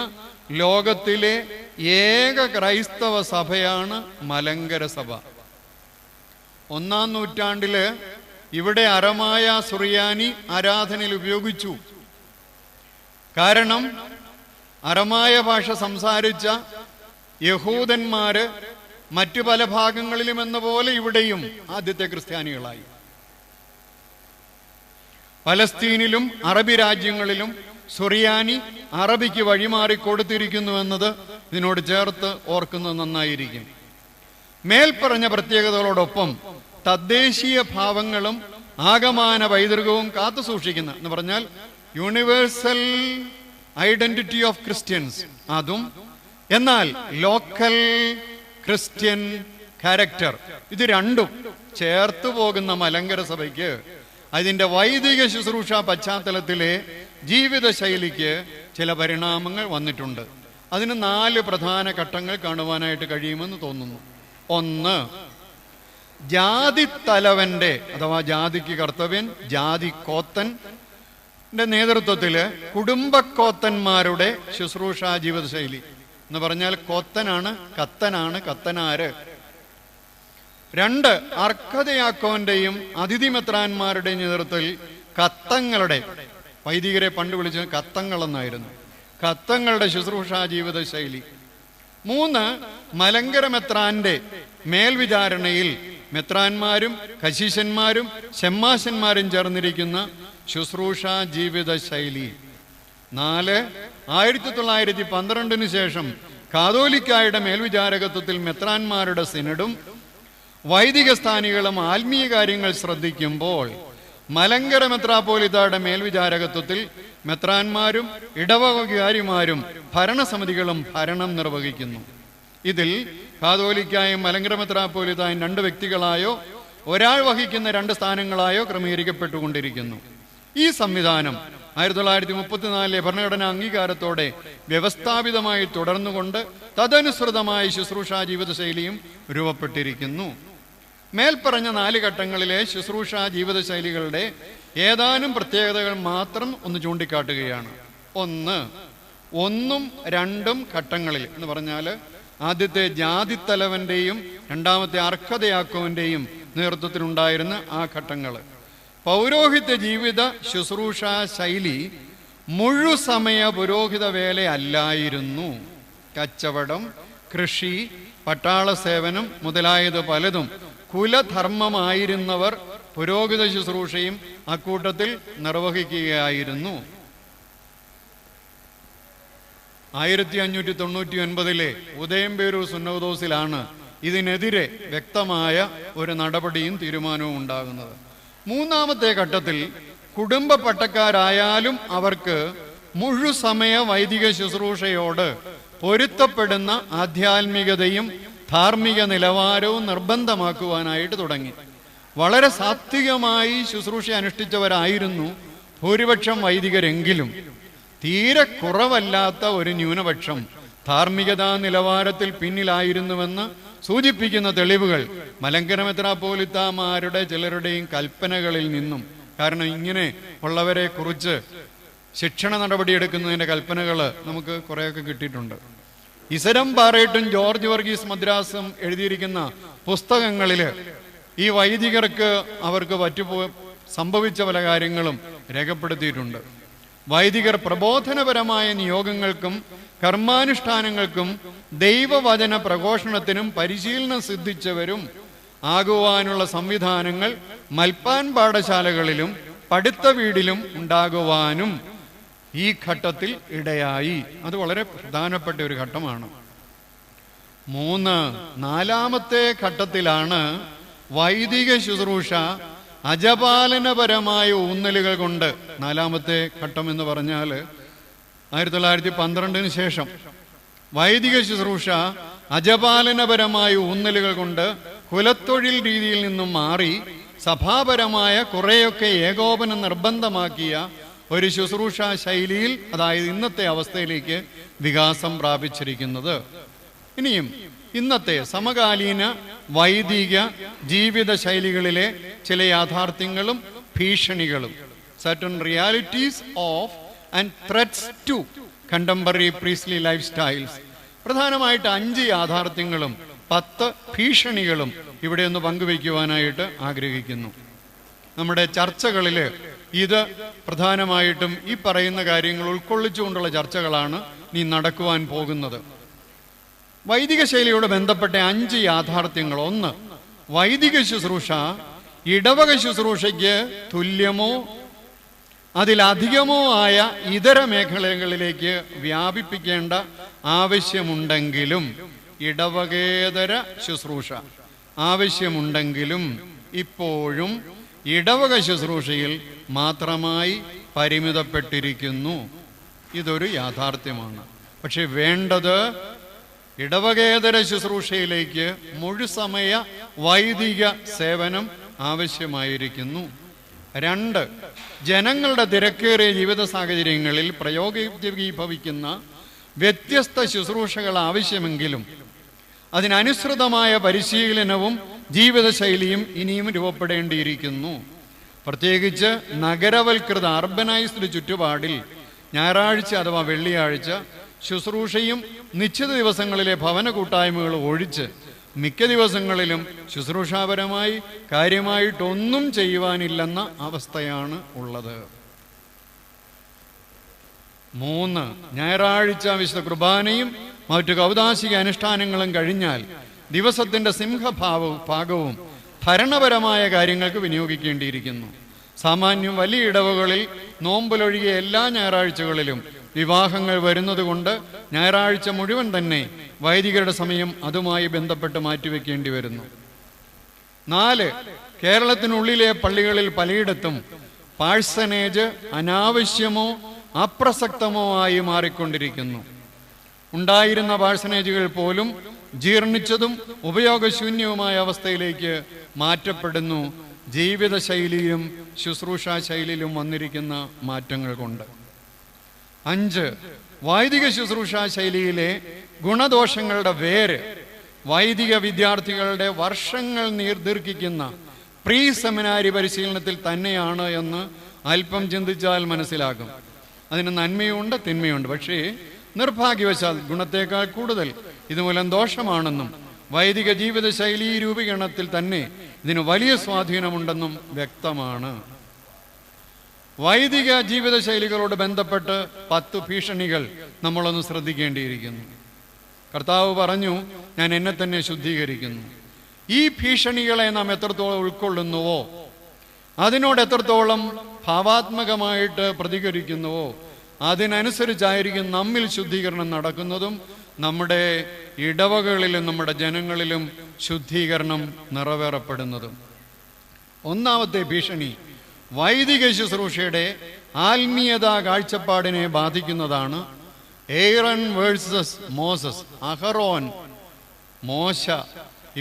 ലോകത്തിലെ ഏക ക്രൈസ്തവ സഭയാണ് മലങ്കര സഭ. 1-ാം നൂറ്റാണ്ടില് ഇവിടെ അരമായ സുറിയാനി ആരാധനയിൽ ഉപയോഗിച്ചു. കാരണം അരമായ ഭാഷ സംസാരിച്ച യഹൂദന്മാര് മറ്റു പല ഭാഗങ്ങളിലും എന്ന പോലെ ഇവിടെയും ആദ്യത്തെ ക്രിസ്ത്യാനികളായി. പലസ്തീനിലും അറബി രാജ്യങ്ങളിലും സുറിയാനി അറബിക്ക് വഴിമാറി കൊടുത്തിരിക്കുന്നു എന്നത് ഇതിനോട് ചേർത്ത് ഓർക്കുന്നത് നന്നായിരിക്കും. മേൽപ്പറഞ്ഞ പ്രത്യേകതകളോടൊപ്പം തദ്ദേശീയ ഭാവങ്ങളും ആഗമാന പൈതൃകവും കാത്തു സൂക്ഷിക്കുന്ന എന്ന് പറഞ്ഞാൽ യൂണിവേഴ്സൽ ഐഡന്റിറ്റി ഓഫ് ക്രിസ്ത്യൻസ് അതും, എന്നാൽ ലോക്കൽ ക്രിസ്ത്യൻ ക്യാരക്ടർ, ഇത് രണ്ടും ചേർത്ത് പോകുന്ന മലങ്കര സഭയ്ക്ക് അതിൻ്റെ വൈദിക ശുശ്രൂഷ പശ്ചാത്തലത്തിലെ ജീവിതശൈലിക്ക് ചില പരിണാമങ്ങൾ വന്നിട്ടുണ്ട്. അതിന് 4 പ്രധാന ഘട്ടങ്ങൾ കാണുവാനായിട്ട് കഴിയുമെന്ന് തോന്നുന്നു. 1, ജാതിത്തലവന്റെ അഥവാ ജാതിക്ക് കർത്തവ്യൻ ജാതിക്കോത്തൻ്റെ നേതൃത്വത്തില് കുടുംബക്കോത്തന്മാരുടെ ശുശ്രൂഷ ജീവിതശൈലി എന്ന് പറഞ്ഞാൽ കോത്തനാണ്, കത്തനാണ്, കത്തനാര്. 2, അർക്കതയാക്കോന്റെയും അതിഥിമെത്രാന്മാരുടെയും നേതൃത്വത്തിൽ കത്തങ്ങളുടെ, വൈദികരെ പണ്ട് വിളിച്ചത് കത്തങ്ങളെന്നായിരുന്നു, കത്തങ്ങളുടെ ശുശ്രൂഷ ജീവിതശൈലി. 3, മലങ്കര മെത്രാന്റെ മേൽവിചാരണയിൽ മെത്രാന്മാരും കശീശന്മാരും ശമ്മാശന്മാരും ചേർന്നിരിക്കുന്ന ശുശ്രൂഷ ജീവിതശൈലി. 4, 1912 ശേഷം കാതോലിക്കായുടെ മേൽവിചാരകത്വത്തിൽ മെത്രാന്മാരുടെ സിനഡും വൈദിക സ്ഥാനികളും ആത്മീയ കാര്യങ്ങൾ ശ്രദ്ധിക്കുമ്പോൾ മലങ്കര മെത്രാപ്പോലിത്തയുടെ മേൽവിചാരകത്വത്തിൽ മെത്രാന്മാരും ഇടവകാരിമാരും ഭരണസമിതികളും ഭരണം നിർവഹിക്കുന്നു. ഇതിൽ കാതോലിക്കായും മലങ്കര മെത്രാപ്പോലിത്തായും 2 വ്യക്തികളായോ ഒരാൾ വഹിക്കുന്ന 2 സ്ഥാനങ്ങളായോ ക്രമീകരിക്കപ്പെട്ടുകൊണ്ടിരിക്കുന്നു. ഈ സംവിധാനം 1934 ഭരണഘടനാ അംഗീകാരത്തോടെ വ്യവസ്ഥാപിതമായി തുടർന്നുകൊണ്ട് തദനുസൃതമായ ശുശ്രൂഷ ജീവിതശൈലിയും രൂപപ്പെട്ടിരിക്കുന്നു. മേൽപ്പറഞ്ഞ 4 ഘട്ടങ്ങളിലെ ശുശ്രൂഷ ജീവിതശൈലികളുടെ ഏതാനും പ്രത്യേകതകൾ മാത്രം ഒന്ന് ചൂണ്ടിക്കാട്ടുകയാണ്. 1, 1ഉം 2ഉം ഘട്ടങ്ങളിൽ എന്ന് പറഞ്ഞാൽ ആദ്യത്തെ ജാതിത്തലവന്റെയും രണ്ടാമത്തെ അർക്കതയാക്കോന്റെയും നേതൃത്വത്തിലുണ്ടായിരുന്ന ആ ഘട്ടങ്ങൾ. പൗരോഹിത്യ ജീവിത ശുശ്രൂഷ ശൈലി മുഴുസമയ പുരോഹിത വേല അല്ലായിരുന്നു. കച്ചവടം, കൃഷി, പട്ടാള സേവനം മുതലായത് പലതും കുലധർമ്മമായിരുന്നവർ പുരോഹിത ശുശ്രൂഷയും അക്കൂട്ടത്തിൽ നിർവഹിക്കുകയായിരുന്നു. 1599 ഉദയംപേരൂർ സുന്നഹദോസിലാണ് ഇതിനെതിരെ വ്യക്തമായ ഒരു നടപടിയും തീരുമാനവും ഉണ്ടാകുന്നത്. മൂന്നാമത്തെ ഘട്ടത്തിൽ കുടുംബ പട്ടക്കാരായാലും അവർക്ക് മുഴുസമയ വൈദിക ശുശ്രൂഷയോട് പൊരുത്തപ്പെടുന്ന ആധ്യാത്മികതയും ധാർമ്മിക നിലവാരവും നിർബന്ധമാക്കുവാനായിട്ട് തുടങ്ങി. വളരെ സാത്വികമായി ശുശ്രൂഷ അനുഷ്ഠിച്ചവരായിരുന്നു ഭൂരിപക്ഷം വൈദികരെങ്കിലും തീരെ കുറവല്ലാത്ത ഒരു ന്യൂനപക്ഷം ധാർമ്മികതാ നിലവാരത്തിൽ പിന്നിലായിരുന്നുവെന്ന് സൂചിപ്പിക്കുന്ന തെളിവുകൾ മലങ്കര മെത്രാപ്പോലിത്താമാരുടെ ചിലരുടെയും കൽപ്പനകളിൽ നിന്നും, കാരണം ഇങ്ങനെ ഉള്ളവരെ കുറിച്ച് ശിക്ഷണ നടപടിയെടുക്കുന്നതിൻ്റെ കൽപ്പനകൾ നമുക്ക് കുറേയൊക്കെ കിട്ടിയിട്ടുണ്ട്. ഇസരം പാറേട്ടും ജോർജ് വർഗീസ് മദ്രാസും എഴുതിയിരിക്കുന്ന പുസ്തകങ്ങളിൽ ഈ വൈദികർക്ക് അവർക്ക് സംഭവിച്ച പല കാര്യങ്ങളും രേഖപ്പെടുത്തിയിട്ടുണ്ട്. വൈദികർ പ്രബോധനപരമായ നിയോഗങ്ങൾക്കും കർമാനുഷ്ഠാനങ്ങൾക്കും ദൈവവചന പ്രഘോഷണത്തിനും പരിശീലനം സിദ്ധിച്ചവരും ആകുവാനുള്ള സംവിധാനങ്ങൾ മൽപ്പാൻ പാഠശാലകളിലും പഠിത്ത വീടിലും ഉണ്ടാകുവാനും ഈ ഘട്ടത്തിൽ ഇടയായി. അത് വളരെ പ്രധാനപ്പെട്ട ഒരു ഘട്ടമാണ്. നാലാമത്തെ ഘട്ടത്തിലാണ് വൈദിക ശുശ്രൂഷ അജപാലനപരമായ ഊന്നലുകൾ കൊണ്ട്, നാലാമത്തെ ഘട്ടം എന്ന് പറഞ്ഞാൽ 1912 ശേഷം വൈദിക ശുശ്രൂഷ അജപാലനപരമായ ഊന്നലുകൾ കൊണ്ട് കുലത്തൊഴിൽ രീതിയിൽ നിന്നും മാറി സഭാപരമായ കുറേയൊക്കെ ഏകോപനം നിർബന്ധമാക്കിയ ഒരു ശുശ്രൂഷ ശൈലിയിൽ, അതായത് ഇന്നത്തെ അവസ്ഥയിലേക്ക് വികാസം പ്രാപിച്ചിരിക്കുന്നത്. ഇനിയും ഇന്നത്തെ സമകാലീന വൈദിക ജീവിത ശൈലികളിലെ ചില യാഥാർത്ഥ്യങ്ങളും ഭീഷണികളും, certain realities of and threats to contemporary priestly lifestyles, പ്രധാനമായിട്ട് 5 യാഥാർത്ഥ്യങ്ങളും 10 ഭീഷണികളും ഇവിടെ ഒന്ന് പങ്കുവയ്ക്കുവാനായിട്ട് ആഗ്രഹിക്കുന്നു. നമ്മുടെ ചർച്ചകളിൽ ഇത് പ്രധാനമായിട്ടും ഈ പറയുന്ന കാര്യങ്ങൾ ഉൾക്കൊള്ളിച്ചുകൊണ്ടുള്ള ചർച്ചകളാണ് നീ നടക്കുവാൻ പോകുന്നത്. വൈദിക ശൈലിയോട് ബന്ധപ്പെട്ട 5 യാഥാർത്ഥ്യങ്ങൾ. 1, വൈദിക ശുശ്രൂഷ ഇടവക ശുശ്രൂഷയ്ക്ക് തുല്യമോ അതിലധികമോ ആയ ഇതര മേഖലകളിലേക്ക് വ്യാപിപ്പിക്കേണ്ട ആവശ്യമുണ്ടെങ്കിലും, ഇടവകേതര ശുശ്രൂഷ ആവശ്യമുണ്ടെങ്കിലും ഇപ്പോഴും ഇടവക ശുശ്രൂഷയിൽ മാത്രമായി പരിമിതപ്പെട്ടിരിക്കുന്നു. ഇതൊരു യാഥാർത്ഥ്യമാണ്. പക്ഷെ വേണ്ടത് ഇടവകേതര ശുശ്രൂഷയിലേക്ക് മുഴുസമയ വൈദിക സേവനം ആവശ്യമായിരിക്കുന്നു. 2, ജനങ്ങളുടെ തിരക്കേറിയ ജീവിത സാഹചര്യങ്ങളിൽ പ്രയോഗീഭവിക്കുന്ന വ്യത്യസ്ത ശുശ്രൂഷകൾ ആവശ്യമെങ്കിലും അതിനനുസൃതമായ പരിശീലനവും ജീവിതശൈലിയും ഇനിയും രൂപപ്പെടേണ്ടിയിരിക്കുന്നു. പ്രത്യേകിച്ച് നഗരവൽകൃത അർബനൈസ്ഡ് ചുറ്റുപാടിൽ ഞായറാഴ്ച അഥവാ വെള്ളിയാഴ്ച ശുശ്രൂഷയും നിശ്ചിത ദിവസങ്ങളിലെ ഭവന കൂട്ടായ്മകൾ ഒഴിച്ച് മിക്ക ദിവസങ്ങളിലും ശുശ്രൂഷാപരമായി കാര്യമായിട്ടൊന്നും ചെയ്യുവാനില്ലെന്ന അവസ്ഥയാണ് ഉള്ളത്. 3, ഞായറാഴ്ച വിശുദ്ധ കുർബാനയും മറ്റു കൗദാശിക അനുഷ്ഠാനങ്ങളും കഴിഞ്ഞാൽ ദിവസത്തിൻ്റെ സിംഹഭാഗവും ഭരണപരമായ കാര്യങ്ങൾക്ക് വിനിയോഗിക്കേണ്ടിയിരിക്കുന്നു. സാമാന്യം വലിയ ഇടവകളിൽ നോമ്പിലൊഴികെ എല്ലാ ഞായറാഴ്ചകളിലും വിവാഹങ്ങൾ വരുന്നത് കൊണ്ട് ഞായറാഴ്ച മുഴുവൻ തന്നെ വൈദികരുടെ സമയം അതുമായി ബന്ധപ്പെട്ട് മാറ്റിവെക്കേണ്ടി വരുന്നു. 4, കേരളത്തിനുള്ളിലെ പള്ളികളിൽ പലയിടത്തും പാഴ്സനേജ് അനാവശ്യമോ അപ്രസക്തമോ ആയി മാറിക്കൊണ്ടിരിക്കുന്നു. ഉണ്ടായിരുന്ന പാഴ്സനേജുകൾ പോലും ജീർണിച്ചതും ഉപയോഗശൂന്യവുമായ അവസ്ഥയിലേക്ക് മാറ്റപ്പെടുന്നു, ജീവിതശൈലിയിലും ശുശ്രൂഷാ ശൈലിയിലും വന്നിരിക്കുന്ന മാറ്റങ്ങൾ കൊണ്ട്. 5, വൈദിക ശുശ്രൂഷാ ശൈലിയിലെ ഗുണദോഷങ്ങളുടെ വേര് വൈദിക വിദ്യാർത്ഥികളുടെ വർഷങ്ങൾ ദീർഘിക്കുന്ന പ്രീ സെമിനാരി പരിശീലനത്തിൽ തന്നെയാണ് എന്ന് അല്പം ചിന്തിച്ചാൽ മനസ്സിലാകും. അതിന് നന്മയുണ്ട്, തിന്മയുണ്ട്. പക്ഷേ നിർഭാഗ്യവശാൽ ഗുണത്തേക്കാൾ കൂടുതൽ ഇതുമൂലം ദോഷമാണെന്നും വൈദിക ജീവിതശൈലി രൂപീകരണത്തിൽ തന്നെ ഇതിന് വലിയ സ്വാധീനമുണ്ടെന്നും വ്യക്തമാണ്. വൈദിക ജീവിതശൈലികളോട് ബന്ധപ്പെട്ട് 10 ഭീഷണികൾ നമ്മളൊന്ന് ശ്രദ്ധിക്കേണ്ടിയിരിക്കുന്നു. കർത്താവ് പറഞ്ഞു, ഞാൻ എന്നെ തന്നെ ശുദ്ധീകരിക്കുന്നു. ഈ ഭീഷണികളെ നാം എത്രത്തോളം ഉൾക്കൊള്ളുന്നുവോ, അതിനോട് എത്രത്തോളം ഭാവാത്മകമായിട്ട് പ്രതികരിക്കുന്നുവോ, അതിനനുസരിച്ചായിരിക്കും നമ്മിൽ ശുദ്ധീകരണം നടക്കുന്നതും നമ്മുടെ ഇടവകളിലും നമ്മുടെ ജനങ്ങളിലും ശുദ്ധീകരണം നിറവേറപ്പെടുന്നതും. ഒന്നാമത്തെ ഭീഷണി വൈദിക ശുശ്രൂഷയുടെ ആത്മീയതാ കാഴ്ചപ്പാടിനെ ബാധിക്കുന്നതാണ്. എയ്റൺ വേഴ്സസ് മോസസ്, അഹറോൻ മോശ,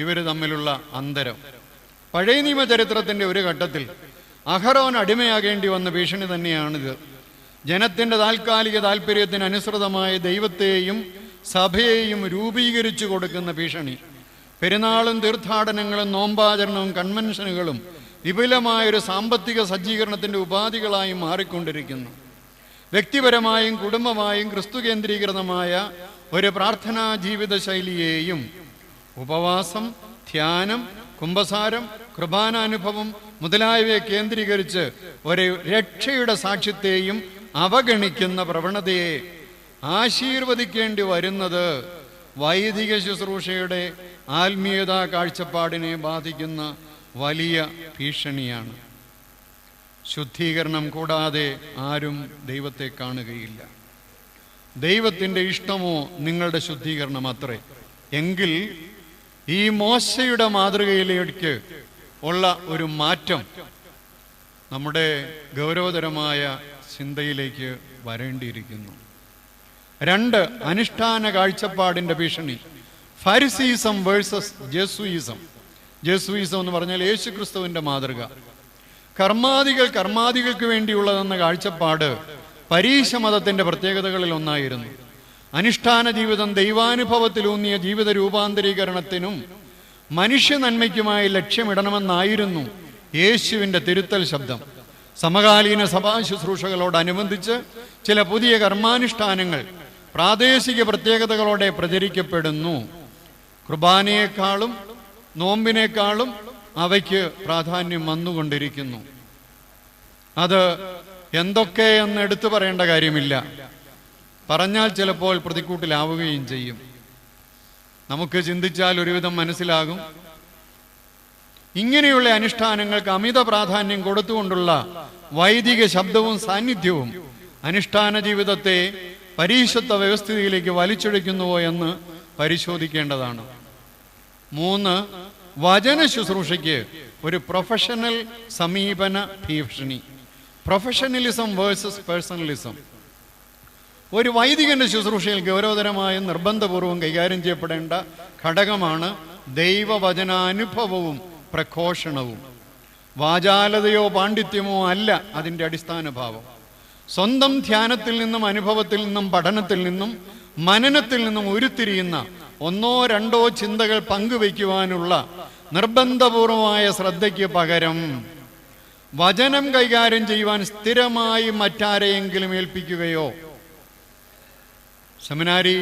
ഇവർ തമ്മിലുള്ള അന്തരം. പഴയ നിയമ ചരിത്രത്തിൻ്റെ ഒരു ഘട്ടത്തിൽ അഹറോൻ അടിമയാകേണ്ടി വന്ന ഭീഷണി തന്നെയാണിത്. ജനത്തിൻ്റെ താൽക്കാലിക താല്പര്യത്തിന് അനുസൃതമായ ദൈവത്തെയും സഭയെയും രൂപീകരിച്ചു കൊടുക്കുന്ന ഭീഷണി. പെരുന്നാളും തീർത്ഥാടനങ്ങളും നോമ്പാചരണവും കൺവെൻഷനുകളും വിപുലമായൊരു സാമ്പത്തിക സജ്ജീകരണത്തിൻ്റെ ഉപാധികളായി മാറിക്കൊണ്ടിരിക്കുന്നു. വ്യക്തിപരമായും കുടുംബമായും ക്രിസ്തു കേന്ദ്രീകൃതമായ ഒരു പ്രാർത്ഥനാ ജീവിത ശൈലിയെയും ഉപവാസം, ധ്യാനം, കുംഭസാരം, കൃപാനാനുഭവം മുതലായവയെ കേന്ദ്രീകരിച്ച് ഒരു രക്ഷയുടെ സാക്ഷ്യത്തെയും അവഗണിക്കുന്ന പ്രവണതയെ ആശീർവദിക്കേണ്ടി വരുന്നത് വൈദിക ശുശ്രൂഷയുടെ ആത്മീയതാ കാഴ്ചപ്പാടിനെ ബാധിക്കുന്ന വലിയ ഭീഷണിയാണ്. ശുദ്ധീകരണം കൂടാതെ ആരും ദൈവത്തെ കാണുകയില്ല. ദൈവത്തിൻ്റെ ഇഷ്ടമോ നിങ്ങളുടെ ശുദ്ധീകരണം അത്രേ. എങ്കിൽ ഈ മോശയുടെ മാതൃകയിലേക്ക് ഉള്ള ഒരു മാറ്റം നമ്മുടെ ഗൗരവതരമായ ചിന്തയിലേക്ക് വരേണ്ടിയിരിക്കുന്നു. 2, അനുഷ്ഠാന കാഴ്ചപ്പാടിൻ്റെ ഭീഷണി. ഫരിസീസം വേഴ്സസ് ജെസുയിസം. ജെസുയിസം എന്ന് പറഞ്ഞാൽ യേശുക്രിസ്തുവിൻ്റെ മാതൃക. കർമാദികൾക്ക് വേണ്ടിയുള്ളതെന്ന കാഴ്ചപ്പാട് പരീശ മതത്തിൻ്റെ പ്രത്യേകതകളിൽ ഒന്നായിരുന്നു. അനുഷ്ഠാന ജീവിതം ദൈവാനുഭവത്തിലൂന്നിയ ജീവിത രൂപാന്തരീകരണത്തിനും മനുഷ്യ നന്മയ്ക്കുമായി ലക്ഷ്യമിടണമെന്നായിരുന്നു യേശുവിൻ്റെ തിരുത്തൽ ശബ്ദം. സമകാലീന സഭാ ശുശ്രൂഷകളോടനുബന്ധിച്ച് ചില പുതിയ കർമാനുഷ്ഠാനങ്ങൾ പ്രാദേശിക പ്രത്യേകതകളോടെ പ്രചരിക്കപ്പെടുന്നു. കുർബാനയെക്കാളും നോമ്പിനേക്കാളും അവയ്ക്ക് പ്രാധാന്യം വന്നുകൊണ്ടിരിക്കുന്നു. അത് എന്തൊക്കെയെന്ന് എടുത്തു പറയേണ്ട കാര്യമില്ല, പറഞ്ഞാൽ ചിലപ്പോൾ പ്രതിക്കൂട്ടിലാവുകയും ചെയ്യും. നമുക്ക് ചിന്തിച്ചാൽ ഒരുവിധം മനസ്സിലാകും. ഇങ്ങനെയുള്ള അനുഷ്ഠാനങ്ങൾക്ക് അമിത പ്രാധാന്യം കൊടുത്തുകൊണ്ടുള്ള വൈദിക ശബ്ദവും സാന്നിധ്യവും അനുഷ്ഠാന ജീവിതത്തെ പരീശത്വ വ്യവസ്ഥിതിയിലേക്ക് വലിച്ചൊഴിക്കുന്നുവോ എന്ന് പരിശോധിക്കേണ്ടതാണ്. 3, വചന ശുശ്രൂഷയ്ക്ക് ഒരു പ്രൊഫഷണൽ സമീപന ഭീഷണി. Professionalism versus personalism. ഒരു വൈദികന്റെ ശുശ്രൂഷയിൽ ഗൗരവതരമായും നിർബന്ധപൂർവം കൈകാര്യം ചെയ്യപ്പെടേണ്ട ഘടകമാണ് ദൈവവചനാനുഭവവും പ്രഘോഷണവും. വാചാലതയോ പാണ്ഡിത്യമോ അല്ല അതിൻ്റെ അടിസ്ഥാന ഭാവം. സ്വന്തം ധ്യാനത്തിൽ നിന്നും അനുഭവത്തിൽ നിന്നും പഠനത്തിൽ നിന്നും മനനത്തിൽ നിന്നും ഉരുത്തിരിയുന്ന 1-2 ചിന്തകൾ പങ്കുവയ്ക്കുവാനുള്ള നിർബന്ധപൂർവമായ ശ്രദ്ധയ്ക്ക് പകരം വചനം കൈകാര്യം ചെയ്യുവാൻ സ്ഥിരമായി മറ്റാരെയെങ്കിലും ഏൽപ്പിക്കുകയോ, സെമിനാരി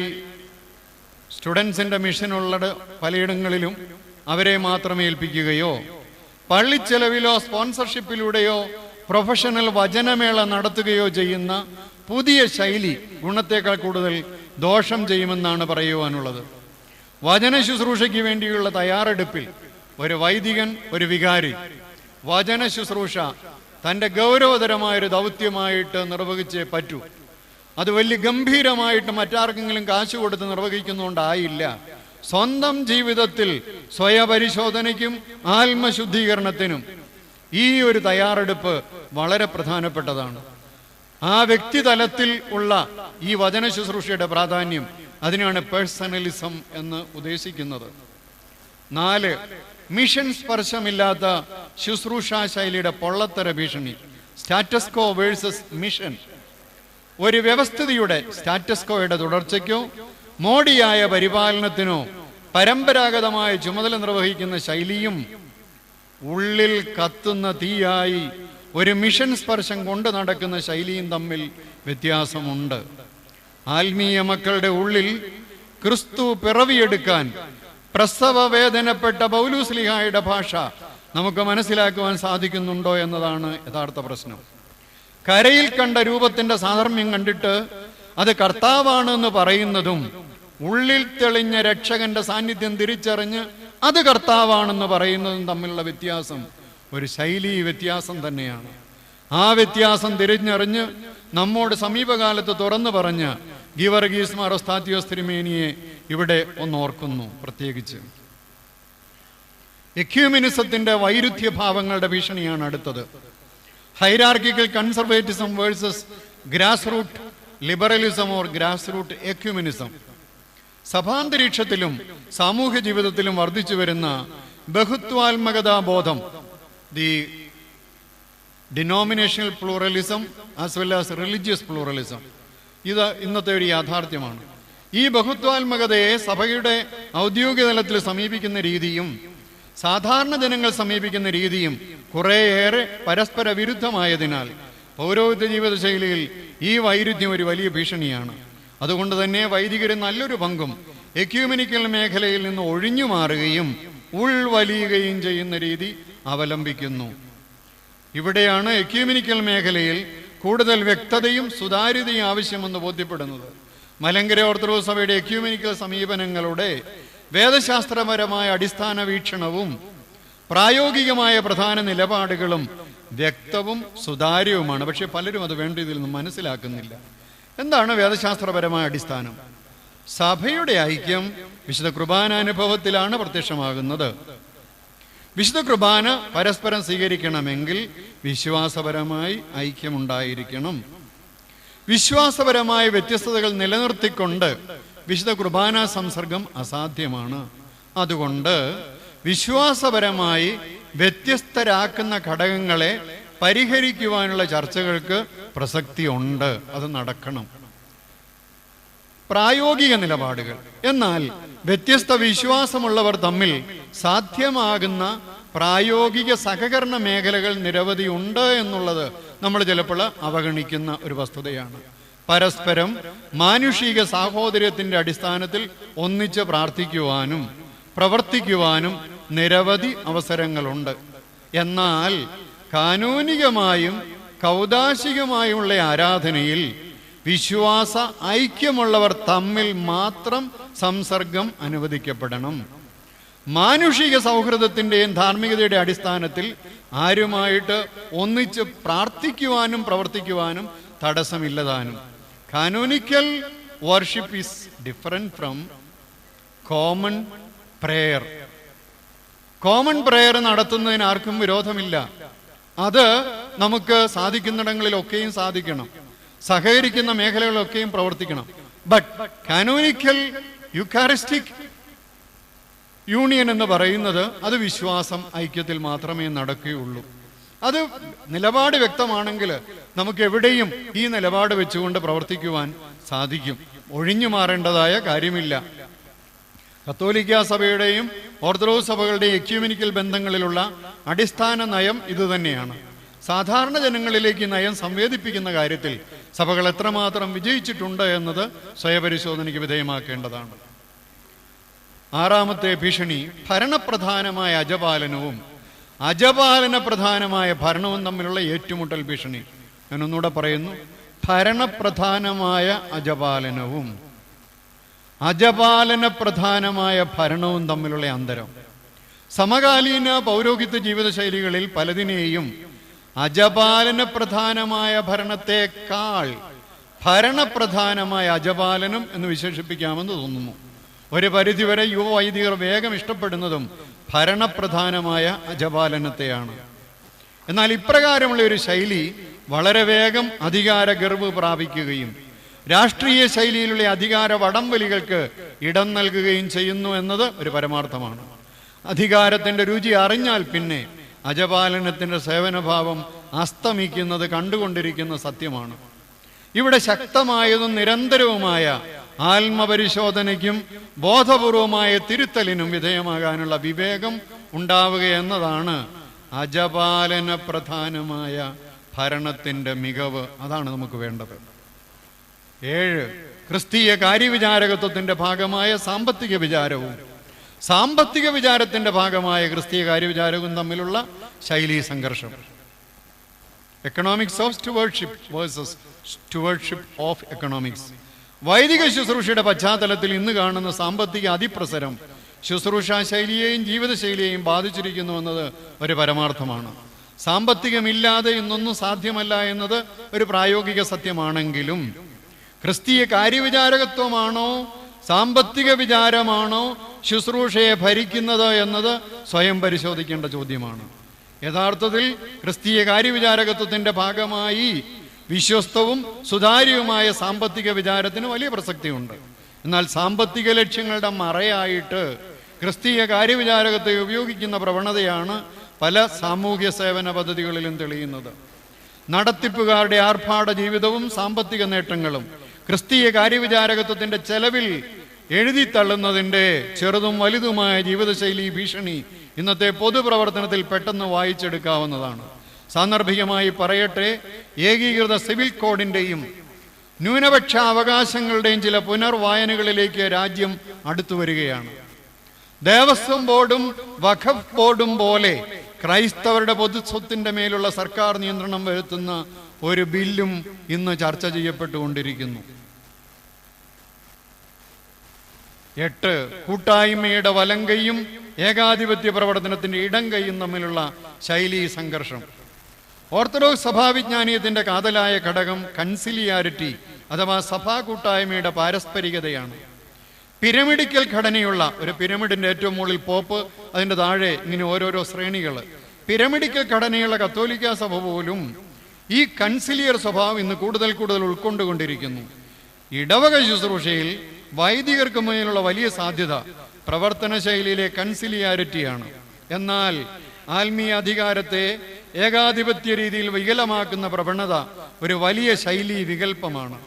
സ്റ്റുഡൻസിൻ്റെ മിഷനുള്ള പലയിടങ്ങളിലും അവരെ മാത്രം ഏൽപ്പിക്കുകയോ, പള്ളിച്ചെലവിലോ സ്പോൺസർഷിപ്പിലൂടെയോ പ്രൊഫഷണൽ വചനമേള നടത്തുകയോ ചെയ്യുന്ന പുതിയ ശൈലി ഗുണത്തേക്കാൾ കൂടുതൽ ദോഷം ചെയ്യുമെന്നാണ് പറയുവാനുള്ളത്. വചന ശുശ്രൂഷയ്ക്ക് വേണ്ടിയുള്ള തയ്യാറെടുപ്പിൽ ഒരു വൈദികൻ, ഒരു വികാരി വചന ശുശ്രൂഷ തൻ്റെ ഗൗരവതരമായൊരു ദൗത്യമായിട്ട് നിർവഹിച്ചേ പറ്റൂ. അത് വലിയ ഗംഭീരമായിട്ട് മറ്റാർക്കെങ്കിലും കാശ് കൊടുത്ത് നിർവഹിക്കുന്നുകൊണ്ടായില്ല. സ്വന്തം ജീവിതത്തിൽ സ്വയപരിശോധനയ്ക്കും ആത്മശുദ്ധീകരണത്തിനും ഈ ഒരു തയ്യാറെടുപ്പ് വളരെ പ്രധാനപ്പെട്ടതാണ്. ആ വ്യക്തിതലത്തിൽ ഉള്ള ഈ വചന ശുശ്രൂഷയുടെ പ്രാധാന്യം, അതിനാണ് പേഴ്സണലിസം എന്ന് ഉദ്ദേശിക്കുന്നത്. 4, മിഷൻ സ്പർശമില്ലാത്ത ശുശ്രൂഷാ ശൈലിയുടെ പൊള്ളത്തര ഭീഷണി. Status quo versus mission. ഒരു വ്യവസ്ഥിതിയുടെ സ്റ്റാറ്റസ്കോയുടെ തുടർച്ചയ്ക്കോ മോഡിയായ പരിപാലനത്തിനോ പരമ്പരാഗതമായ ചുമതല നിർവഹിക്കുന്ന ശൈലിയും ഉള്ളിൽ കത്തുന്ന തീയായി ഒരു മിഷൻ സ്പർശം കൊണ്ട് നടക്കുന്ന ശൈലിയും തമ്മിൽ വ്യത്യാസമുണ്ട്. ആത്മീയ മക്കളുടെ ഉള്ളിൽ ക്രിസ്തു പിറവിയെടുക്കാൻ പ്രസവ വേദനപ്പെട്ട പൗലൂസ്ലിഹായുടെ ഭാഷ നമുക്ക് മനസ്സിലാക്കുവാൻ സാധിക്കുന്നുണ്ടോ എന്നതാണ് യഥാർത്ഥ പ്രശ്നം. കരയിൽ കണ്ട രൂപത്തിന്റെ സാധർമ്മ്യം കണ്ടിട്ട് അത് കർത്താവാണെന്ന് പറയുന്നതും ഉള്ളിൽ തെളിഞ്ഞ രക്ഷകന്റെ സാന്നിധ്യം തിരിച്ചറിഞ്ഞ് അത് കർത്താവാണെന്ന് പറയുന്നതും തമ്മിലുള്ള വ്യത്യാസം ഒരു ശൈലീ വ്യത്യാസം തന്നെയാണ്. ആ വ്യത്യാസം തിരിച്ചറിഞ്ഞ് നമ്മോട് സമീപകാലത്ത് തുറന്നു പറഞ്ഞ ഗീവർഗീസ് മാർ ഒസ്താത്യോസ് തിരുമേനിയെ ഇവിടെ ഓർക്കുന്നു. പ്രത്യേകിച്ച് എക്യൂമിനിസത്തിന്റെ വൈരുദ്ധ്യഭാവങ്ങളുടെ ഭീഷണിയാണ് അടുത്തത്. Hierarchical conservatism versus grass root liberalism or grass root ecumenism. സഭാന്തരീക്ഷത്തിലും സാമൂഹ്യ ജീവിതത്തിലും വർദ്ധിച്ചു വരുന്ന ബഹുത്വാത്മകതാ ബോധം, the denominational pluralism as well as religious pluralism, ഇത് ഇന്നത്തെ ഒരു യാഥാർത്ഥ്യമാണ്. ഈ ബഹുത്വാത്മകതയെ സഭയുടെ ഔദ്യോഗിക തലത്തിൽ സമീപിക്കുന്ന രീതിയും സാധാരണ ജനങ്ങൾ സമീപിക്കുന്ന രീതിയും കുറേയേറെ പരസ്പര വിരുദ്ധമായതിനാൽ പൗരോഹിത്യ ജീവിതശൈലിയിൽ ഈ വൈരുദ്ധ്യം ഒരു വലിയ ഭീഷണിയാണ്. അതുകൊണ്ട് തന്നെ വൈദികർ നല്ലൊരു പങ്കും എക്യൂമെനിക്കൽ മേഖലയിൽ നിന്ന് ഒഴിഞ്ഞു മാറുകയും ഉൾവലിയുകയും ചെയ്യുന്ന രീതി അവലംബിക്കുന്നു. ഇവിടെയാണ് എക്യൂമെനിക്കൽ മേഖലയിൽ കൂടുതൽ വ്യക്തതയും സുതാര്യതയും ആവശ്യമെന്ന് ബോധ്യപ്പെടുന്നത്. മലങ്കര ഓർത്തഡോക്സ് സഭയുടെ എക്യൂമെനിക്കൽ സമീപനങ്ങളുടെ വേദശാസ്ത്രപരമായ അടിസ്ഥാന വീക്ഷണവും പ്രായോഗികമായ പ്രധാന നിലപാടുകളും വ്യക്തവും സുതാര്യവുമാണ്. പക്ഷെ പലരും അത് വേണ്ട ഇതിൽ നിന്ന് മനസ്സിലാക്കുന്നില്ല. എന്താണ് വേദശാസ്ത്രപരമായ അടിസ്ഥാനം? സഭയുടെ ഐക്യം വിശുദ്ധ കുർബാന അനുഭവത്തിലാണ് പ്രത്യക്ഷമാകുന്നത്. വിശുദ്ധ കുർബാന പരസ്പരം സ്വീകരിക്കണമെങ്കിൽ വിശ്വാസപരമായി ഐക്യമുണ്ടായിരിക്കണം. വിശ്വാസപരമായ വ്യത്യസ്തതകൾ നിലനിർത്തിക്കൊണ്ട് വിശുദ്ധ കുർബാന സംസർഗം അസാധ്യമാണ്. അതുകൊണ്ട് വിശ്വാസപരമായി വ്യത്യസ്തരാക്കുന്ന ഘടകങ്ങളെ പരിഹരിക്കുവാനുള്ള ചർച്ചകൾക്ക് പ്രസക്തി ഉണ്ട്. അത് നടക്കണം. പ്രായോഗിക നിലപാടുകൾ, എന്നാൽ വ്യത്യസ്ത വിശ്വാസമുള്ളവർ തമ്മിൽ സാധ്യമാകുന്ന പ്രായോഗിക സഹകരണ മേഖലകൾ നിരവധി ഉണ്ട് എന്നുള്ളത് നമ്മൾ ചിലപ്പോൾ അവഗണിക്കുന്ന ഒരു വസ്തുതയാണ്. പരസ്പരം മാനുഷിക സാഹോദര്യത്തിന്റെ അടിസ്ഥാനത്തിൽ ഒന്നിച്ച് പ്രാർത്ഥിക്കുവാനും പ്രവർത്തിക്കുവാനും നിരവധി അവസരങ്ങളുണ്ട്. എന്നാൽ കാനൂനികമായും കൗദാശികമായുമുള്ള ആരാധനയിൽ വിശ്വാസ ഐക്യമുള്ളവർ തമ്മിൽ മാത്രം സംസർഗം അനുവദിക്കപ്പെടണം. മാനുഷിക സൗഹൃദത്തിൻ്റെയും ധാർമ്മികതയുടെ അടിസ്ഥാനത്തിൽ ആരുമായിട്ട് ഒന്നിച്ച് പ്രാർത്ഥിക്കുവാനും പ്രവർത്തിക്കുവാനും തടസ്സമില്ലതാനും. Canonical worship is different from common prayer. Common prayer നടത്തുന്നതിന് ആർക്കും വിരോധമില്ല. അത് നമുക്ക് സാധിക്കുന്നിടങ്ങളിലൊക്കെയും സാധിക്കണം, സഹകരിക്കുന്ന മേഖലകളിലൊക്കെയും പ്രവർത്തിക്കണം. ബട്ട് കാനോനിക്കൽ യുക്കാരിസ്റ്റിക് യൂണിയൻ എന്ന് പറയുന്നത് അത് വിശ്വാസം ഐക്യത്തിൽ മാത്രമേ നടക്കുകയുള്ളൂ. അത് നിലപാട് വ്യക്തമാണെങ്കിൽ നമുക്ക് എവിടെയും ഈ നിലപാട് വെച്ചുകൊണ്ട് പ്രവർത്തിക്കുവാൻ സാധിക്കും. ഒഴിഞ്ഞു മാറേണ്ടതായ കാര്യമില്ല. കത്തോലിക്ക സഭയുടെയും ഓർത്തഡോക്സ് സഭകളുടെയും എക്യൂമെനിക്കൽ ബന്ധങ്ങളിലുള്ള അടിസ്ഥാന നയം ഇതുതന്നെയാണ്. സാധാരണ ജനങ്ങളിലേക്ക് നയം സംവേദിപ്പിക്കുന്ന കാര്യത്തിൽ സഭകൾ എത്രമാത്രം വിജയിച്ചിട്ടുണ്ട് എന്നത് സ്വയപരിശോധനയ്ക്ക് വിധേയമാക്കേണ്ടതാണ്. ആറാമത്തെ ഭീഷണി ഭരണപ്രധാനമായ അജപാലനവും അജപാലന പ്രധാനമായ ഭരണവും തമ്മിലുള്ള ഏറ്റുമുട്ടൽ ഭീഷണി. ഞാൻ ഒന്നുകൂടെ പറയുന്നു, ഭരണപ്രധാനമായ അജപാലനവും അജപാലന പ്രധാനമായ ഭരണവും തമ്മിലുള്ള അന്തരം. സമകാലീന പൗരോഹിത്യ ജീവിതശൈലികളിൽ പലതിനെയും അജപാലന പ്രധാനമായ ഭരണത്തെക്കാൾ ഭരണപ്രധാനമായ അജപാലനം എന്ന് വിശേഷിപ്പിക്കാമെന്ന് തോന്നുന്നു. ഒരു പരിധിവരെ യുവവൈദികർ വേഗം ഇഷ്ടപ്പെടുന്നതും ഭരണപ്രധാനമായ അജപാലനത്തെയാണ്. എന്നാൽ ഇപ്രകാരമുള്ള ഒരു ശൈലി വളരെ വേഗം അധികാര ഗർവ് പ്രാപിക്കുകയും രാഷ്ട്രീയ ശൈലിയിലുള്ള അധികാര വടംവലികൾക്ക് ഇടം നൽകുകയും ചെയ്യുന്നു എന്നത് ഒരു പരമാർത്ഥമാണ്. അധികാരത്തിന്റെ രുചി അറിഞ്ഞാൽ പിന്നെ അജപാലനത്തിന്റെ സേവനഭാവം അസ്തമിക്കുന്നത് കണ്ടുകൊണ്ടിരിക്കുന്ന സത്യമാണ്. ഇവിടെ ശക്തമായതും നിരന്തരവുമായ ആത്മപരിശോധനയ്ക്കും ബോധപൂർവമായ തിരുത്തലിനും വിധേയമാകാനുള്ള വിവേകം ഉണ്ടാവുക എന്നതാണ് അജപാലന പ്രധാനമായ ഭരണത്തിന്റെ മികവ്. അതാണ് നമുക്ക് വേണ്ടത്. 7. ക്രിസ്തീയ കാര്യവിചാരകത്വത്തിന്റെ ഭാഗമായ സാമ്പത്തിക വിചാരവും സാമ്പത്തിക വിചാരത്തിന്റെ ഭാഗമായ ക്രിസ്തീയ കാര്യവിചാരവും തമ്മിലുള്ള ശൈലീ സംഘർഷം. Economics of stewardship versus stewardship of economics. വൈദിക ശുശ്രൂഷയുടെ പശ്ചാത്തലത്തിൽ ഇന്ന് കാണുന്ന സാമ്പത്തിക അതിപ്രസരം ശുശ്രൂഷ ശൈലിയെയും ജീവിതശൈലിയെയും ബാധിച്ചിരിക്കുന്നു എന്നത് ഒരു പരമാർത്ഥമാണ്. സാമ്പത്തികമില്ലാതെ ഇന്നൊന്നും സാധ്യമല്ല എന്നത് ഒരു പ്രായോഗിക സത്യമാണെങ്കിലും ക്രിസ്തീയ കാര്യവിചാരകത്വമാണോ സാമ്പത്തിക വിചാരമാണോ ശുശ്രൂഷയെ ഭരിക്കുന്നത് എന്നത് സ്വയം പരിശോധിക്കേണ്ട ചോദ്യമാണ്. യഥാർത്ഥത്തിൽ ക്രിസ്തീയ കാര്യവിചാരകത്വത്തിന്റെ ഭാഗമായി വിശ്വസ്തവും സുതാര്യവുമായ സാമ്പത്തിക വിചാരത്തിന് വലിയ പ്രസക്തിയുണ്ട്. എന്നാൽ സാമ്പത്തിക ലക്ഷ്യങ്ങളുടെ മറയായിട്ട് ക്രിസ്തീയ കാര്യവിചാരകത്തെ ഉപയോഗിക്കുന്ന പ്രവണതയാണ് പല സാമൂഹ്യ സേവന പദ്ധതികളിലും തെളിയുന്നത്. നടത്തിപ്പുകാരുടെ ആർഭാട ജീവിതവും സാമ്പത്തിക നേട്ടങ്ങളും ക്രിസ്തീയ കാര്യവിചാരകത്വത്തിന്റെ ചെലവിൽ എഴുതിത്തള്ളുന്നതിൻ്റെ ചെറുതും വലുതുമായ ജീവിതശൈലി ഭീഷണി ഇന്നത്തെ പൊതുപ്രവർത്തനത്തിൽ പെട്ടെന്ന് വായിച്ചെടുക്കാവുന്നതാണ്. സാന്ദർഭികമായി പറയട്ടെ, ഏകീകൃത സിവിൽ കോഡിൻ്റെയും ന്യൂനപക്ഷ അവകാശങ്ങളുടെയും ചില പുനർവായനകളിലേക്ക് രാജ്യം അടുത്തു വരികയാണ്. ദേവസ്വം ബോർഡും വഖഫ് ബോർഡും പോലെ ക്രൈസ്തവരുടെ പൊതുസ്വത്തിന്റെ മേലുള്ള സർക്കാർ നിയന്ത്രണം വരുത്തുന്ന ഒരു ബില്ലും ഇന്ന് ചർച്ച ചെയ്യപ്പെട്ടുകൊണ്ടിരിക്കുന്നു. 8 കൂട്ടായ്മയുടെ വലങ്കയും ഏകാധിപത്യ പ്രവർത്തനത്തിന്റെ ഇടങ്കയും തമ്മിലുള്ള ശൈലീ സംഘർഷം. ഓർത്തഡോക്സ് സഭാവിജ്ഞാനീയത്തിന്റെ കാതലായ ഘടകം കൺസിലിയാരിറ്റി അഥവാ സഭാ കൂട്ടായ്മയുടെ പാരസ്പരികതയാണ്. പിരമിഡിക്കൽ ഘടനയുള്ള ഒരു പിരമിഡിന്റെ ഏറ്റവും മുകളിൽ പോപ്പ്, അതിൻ്റെ താഴെ ഇങ്ങനെ ഓരോരോ ശ്രേണികൾ. പിരമിഡിക്കൽ ഘടനയുള്ള കത്തോലിക്ക സഭ പോലും ഈ കൺസിലിയർ സ്വഭാവം ഇന്ന് കൂടുതൽ ഉൾക്കൊണ്ടുകൊണ്ടിരിക്കുന്നു. ഇടവക ശുശ്രൂഷയിൽ വൈദികർക്ക് മുന്നിലുള്ള വലിയ സാധ്യത പ്രവർത്തന ശൈലിയിലെ കൺസിലിയാരിറ്റിയാണ്. എന്നാൽ ആത്മീയ അധികാരത്തെ ഏകാധിപത്യ രീതിയിൽ വികലമാക്കുന്ന പ്രവണത ഒരു വലിയ ശൈലീ വികല്പമാണ്.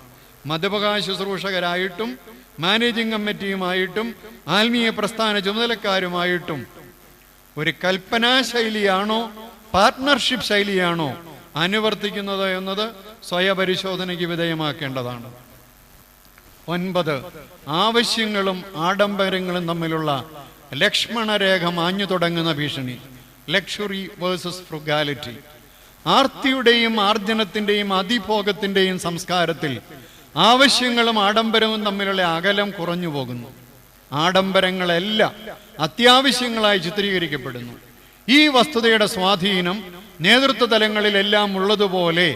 മതപകാ ശുശ്രൂഷകരായിട്ടും മാനേജിംഗ് കമ്മിറ്റിയുമായിട്ടും ആത്മീയ പ്രസ്ഥാന ചുമതലക്കാരുമായിട്ടും ഒരു കൽപ്പനാ ശൈലിയാണോ പാർട്ട്ണർഷിപ്പ് ശൈലിയാണോ അനുവർത്തിക്കുന്നത് എന്നത് സ്വയപരിശോധനയ്ക്ക് വിധേയമാക്കേണ്ടതാണ്. 9 ആവശ്യങ്ങളും ആഡംബരങ്ങളും തമ്മിലുള്ള ലക്ഷ്മണരേഖ മാഞ്ഞു തുടങ്ങുന്ന ഭീഷണി. Luxury versus ഫ്രുഗാലിറ്റി. ആർത്തിയുടെയും ആർജനത്തിന്റെയും അതിഭോഗത്തിന്റെയും സംസ്കാരത്തിൽ ആവശ്യങ്ങളും ആഡംബരവും തമ്മിലുള്ള അകലം കുറഞ്ഞു പോകുന്നു. ആഡംബരങ്ങളെല്ലാം അത്യാവശ്യങ്ങളായി ചിത്രീകരിക്കപ്പെടുന്നു. ഈ വസ്തുതയുടെ സ്വാധീനം നേതൃത്വ തലങ്ങളിലെല്ലാം ഉള്ളതുപോലെ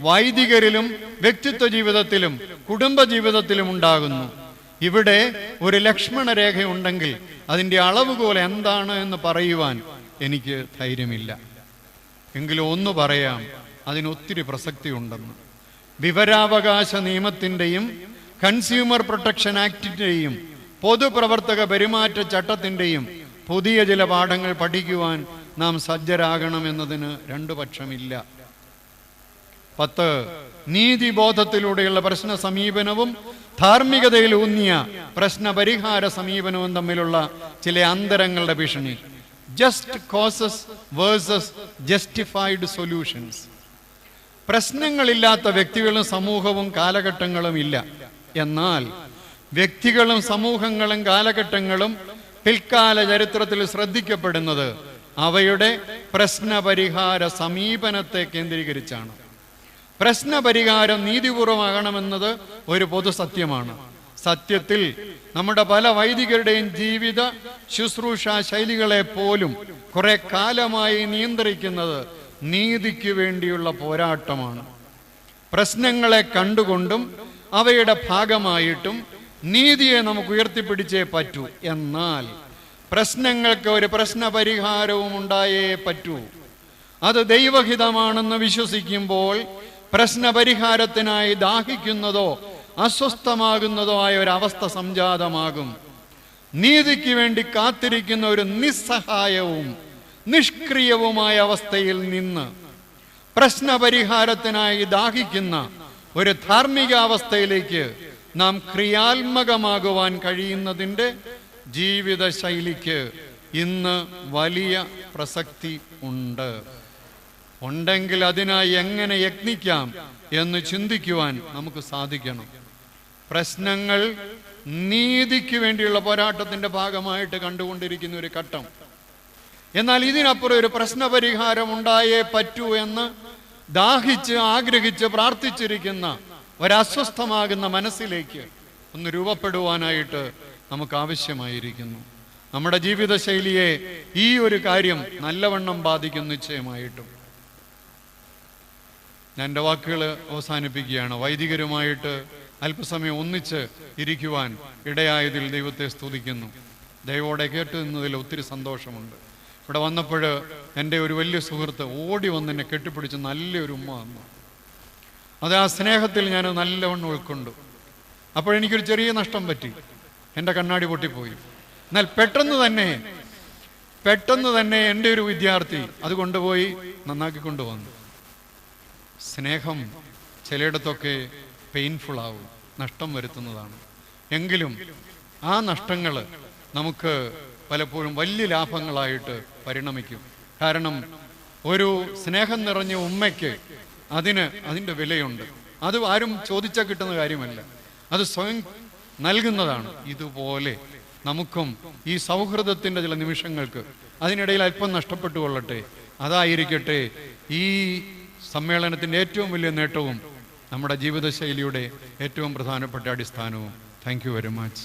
വൈദികരിലും വ്യക്തിത്വ ജീവിതത്തിലും കുടുംബ ജീവിതത്തിലും ഉണ്ടാകുന്നു. ഇവിടെ ഒരു ലക്ഷ്മണരേഖ ഉണ്ടെങ്കിൽ അതിൻ്റെ അളവുകോൽ എന്താണ് എന്ന് പറയുവാൻ എനിക്ക് ധൈര്യമില്ല. എങ്കിലും ഒന്ന് പറയാം, അതിനൊത്തിരി പ്രസക്തി ഉണ്ടെന്ന്. വിവരാവകാശ നിയമത്തിൻ്റെയും കൺസ്യൂമർ പ്രൊട്ടക്ഷൻ ആക്ടിൻ്റെയും പൊതുപ്രവർത്തക പെരുമാറ്റ ചട്ടത്തിൻ്റെയും പുതിയ ചില പാഠങ്ങൾ പഠിക്കുവാൻ നാം സജ്ജരാകണമെന്നതിന് 2 പക്ഷമില്ല. 10 നീതിബോധത്തിലൂടെയുള്ള പ്രശ്ന സമീപനവും ധാർമ്മികതയിലൂന്നിയ പ്രശ്ന പരിഹാര സമീപനവും തമ്മിലുള്ള ചില അന്തരങ്ങളുടെ ഭീഷണി. Just causes versus justified solutions. പ്രശ്നങ്ങളില്ലാത്ത വ്യക്തികളും സമൂഹവും കാലഘട്ടങ്ങളും ഇല്ല. എന്നാൽ വ്യക്തികളും സമൂഹങ്ങളും കാലഘട്ടങ്ങളും പിൽക്കാല ചരിത്രത്തിൽ ശ്രദ്ധിക്കപ്പെടുന്നത് അവയുടെ പ്രശ്നപരിഹാര സമീപനത്തെ കേന്ദ്രീകരിച്ചാണ്. പ്രശ്നപരിഹാരം നീതിപൂർവമാകണമെന്നത് ഒരു പൊതുസത്യമാണ്. സത്യത്തിൽ നമ്മുടെ പല വൈദികരുടെയും ജീവിത ശുശ്രൂഷ ശൈലികളെ പോലും കുറെ കാലമായി നിയന്ത്രിക്കുന്നത് നീതിക്ക് വേണ്ടിയുള്ള പോരാട്ടമാണ്. പ്രശ്നങ്ങളെ കണ്ടുകൊണ്ടും അവയുടെ ഭാഗമായിട്ടും നീതിയെ നമുക്ക് ഉയർത്തിപ്പിടിച്ചേ പറ്റൂ. എന്നാൽ പ്രശ്നങ്ങൾക്ക് ഒരു പ്രശ്നപരിഹാരവും ഉണ്ടായേ പറ്റൂ. അത് ദൈവഹിതമാണെന്ന് വിശ്വസിക്കുമ്പോൾ പ്രശ്നപരിഹാരത്തിനായി ദാഹിക്കുന്നതോ അസ്വസ്ഥമാകുന്നതോ ആയ ഒരവസ്ഥ സംജാതമാകും. നീതിക്ക് വേണ്ടി കാത്തിരിക്കുന്ന ഒരു നിസ്സഹായവും നിഷ്ക്രിയവുമായ അവസ്ഥയിൽ നിന്ന് പ്രശ്നപരിഹാരത്തിനായി ദാഹിക്കുന്ന ഒരു ധാർമ്മികാവസ്ഥയിലേക്ക് നാം ക്രിയാത്മകമാകുവാൻ കഴിയുന്നതിൻ്റെ ജീവിത ശൈലിക്ക് ഇന്ന് വലിയ പ്രസക്തി ഉണ്ടെങ്കിൽ അതിനായി എങ്ങനെ യത്നിക്കാം എന്ന് ചിന്തിക്കുവാൻ നമുക്ക് സാധിക്കണം. പ്രശ്നങ്ങൾ നീതിക്ക് വേണ്ടിയുള്ള പോരാട്ടത്തിന്റെ ഭാഗമായിട്ട് കണ്ടുകൊണ്ടിരിക്കുന്ന ഒരു ഘട്ടം. എന്നാൽ ഇതിനപ്പുറം ഒരു പ്രശ്നപരിഹാരം ഉണ്ടായേ പറ്റൂ എന്ന് ദാഹിച്ച് ആഗ്രഹിച്ച് പ്രാർത്ഥിച്ചിരിക്കുന്ന ഒരസ്വസ്ഥമാകുന്ന മനസ്സിലേക്ക് ഒന്ന് രൂപപ്പെടുവാനായിട്ട് നമുക്ക് ആവശ്യമായിരിക്കുന്നു. നമ്മുടെ ജീവിതശൈലിയെ ഈ ഒരു കാര്യം നല്ലവണ്ണം ബാധിക്കും നിശ്ചയമായിട്ടും. ഞാൻ എൻ്റെ വാക്കുകൾ അവസാനിപ്പിക്കുകയാണ്. വൈദികരുമായിട്ട് അല്പസമയം ഒന്നിച്ച് ഇരിക്കുവാൻ ഇടയായതിൽ ദൈവത്തെ സ്തുതിക്കുന്നു. ദൈവോടെ കേട്ടു നിന്നതിൽ ഒത്തിരി സന്തോഷമുണ്ട്. ഇവിടെ വന്നപ്പോൾ എൻ്റെ ഒരു വലിയ സുഹൃത്ത് ഓടി വന്ന് എന്നെ കെട്ടിപ്പിടിച്ച് നല്ലൊരു ഉമ്മ വന്നു. അത് ആ സ്നേഹത്തിൽ ഞാൻ നല്ലവണ്ണം ഉൾക്കൊണ്ടു. അപ്പോഴെനിക്കൊരു ചെറിയ നഷ്ടം പറ്റി, എൻ്റെ കണ്ണാടി പൊട്ടിപ്പോയി. എന്നാൽ പെട്ടെന്ന് തന്നെ എൻ്റെ ഒരു വിദ്യാർത്ഥി അത് കൊണ്ടുപോയി നന്നാക്കി കൊണ്ടുവന്നു. സ്നേഹം ചിലയിടത്തൊക്കെ പെയിൻഫുൾ ആവും, നഷ്ടം വരുത്തുന്നതാണ്. എങ്കിലും ആ നഷ്ടങ്ങൾ നമുക്ക് പലപ്പോഴും വലിയ ലാഭങ്ങളായിട്ട് പരിണമിക്കും. കാരണം ഒരു സ്നേഹം നിറഞ്ഞ ഉമ്മയ്ക്ക് അതിൻ്റെ വിലയുണ്ട്. അത് ആരും ചോദിച്ചാൽ കിട്ടുന്ന കാര്യമല്ല, അത് സ്വയം നൽകുന്നതാണ്. ഇതുപോലെ നമുക്കും ഈ സൗഹൃദത്തിൻ്റെ ചില നിമിഷങ്ങൾക്ക് അതിനിടയിൽ അല്പം നഷ്ടപ്പെട്ടു കൊള്ളട്ടെ. അതായിരിക്കട്ടെ ഈ സമ്മേളനത്തിൻ്റെ ഏറ്റവും വലിയ നേട്ടവും നമ്മുടെ ജീവിതശൈലിയുടെ ഏറ്റവും പ്രധാനപ്പെട്ട അടിസ്ഥാനവും. Thank you very much.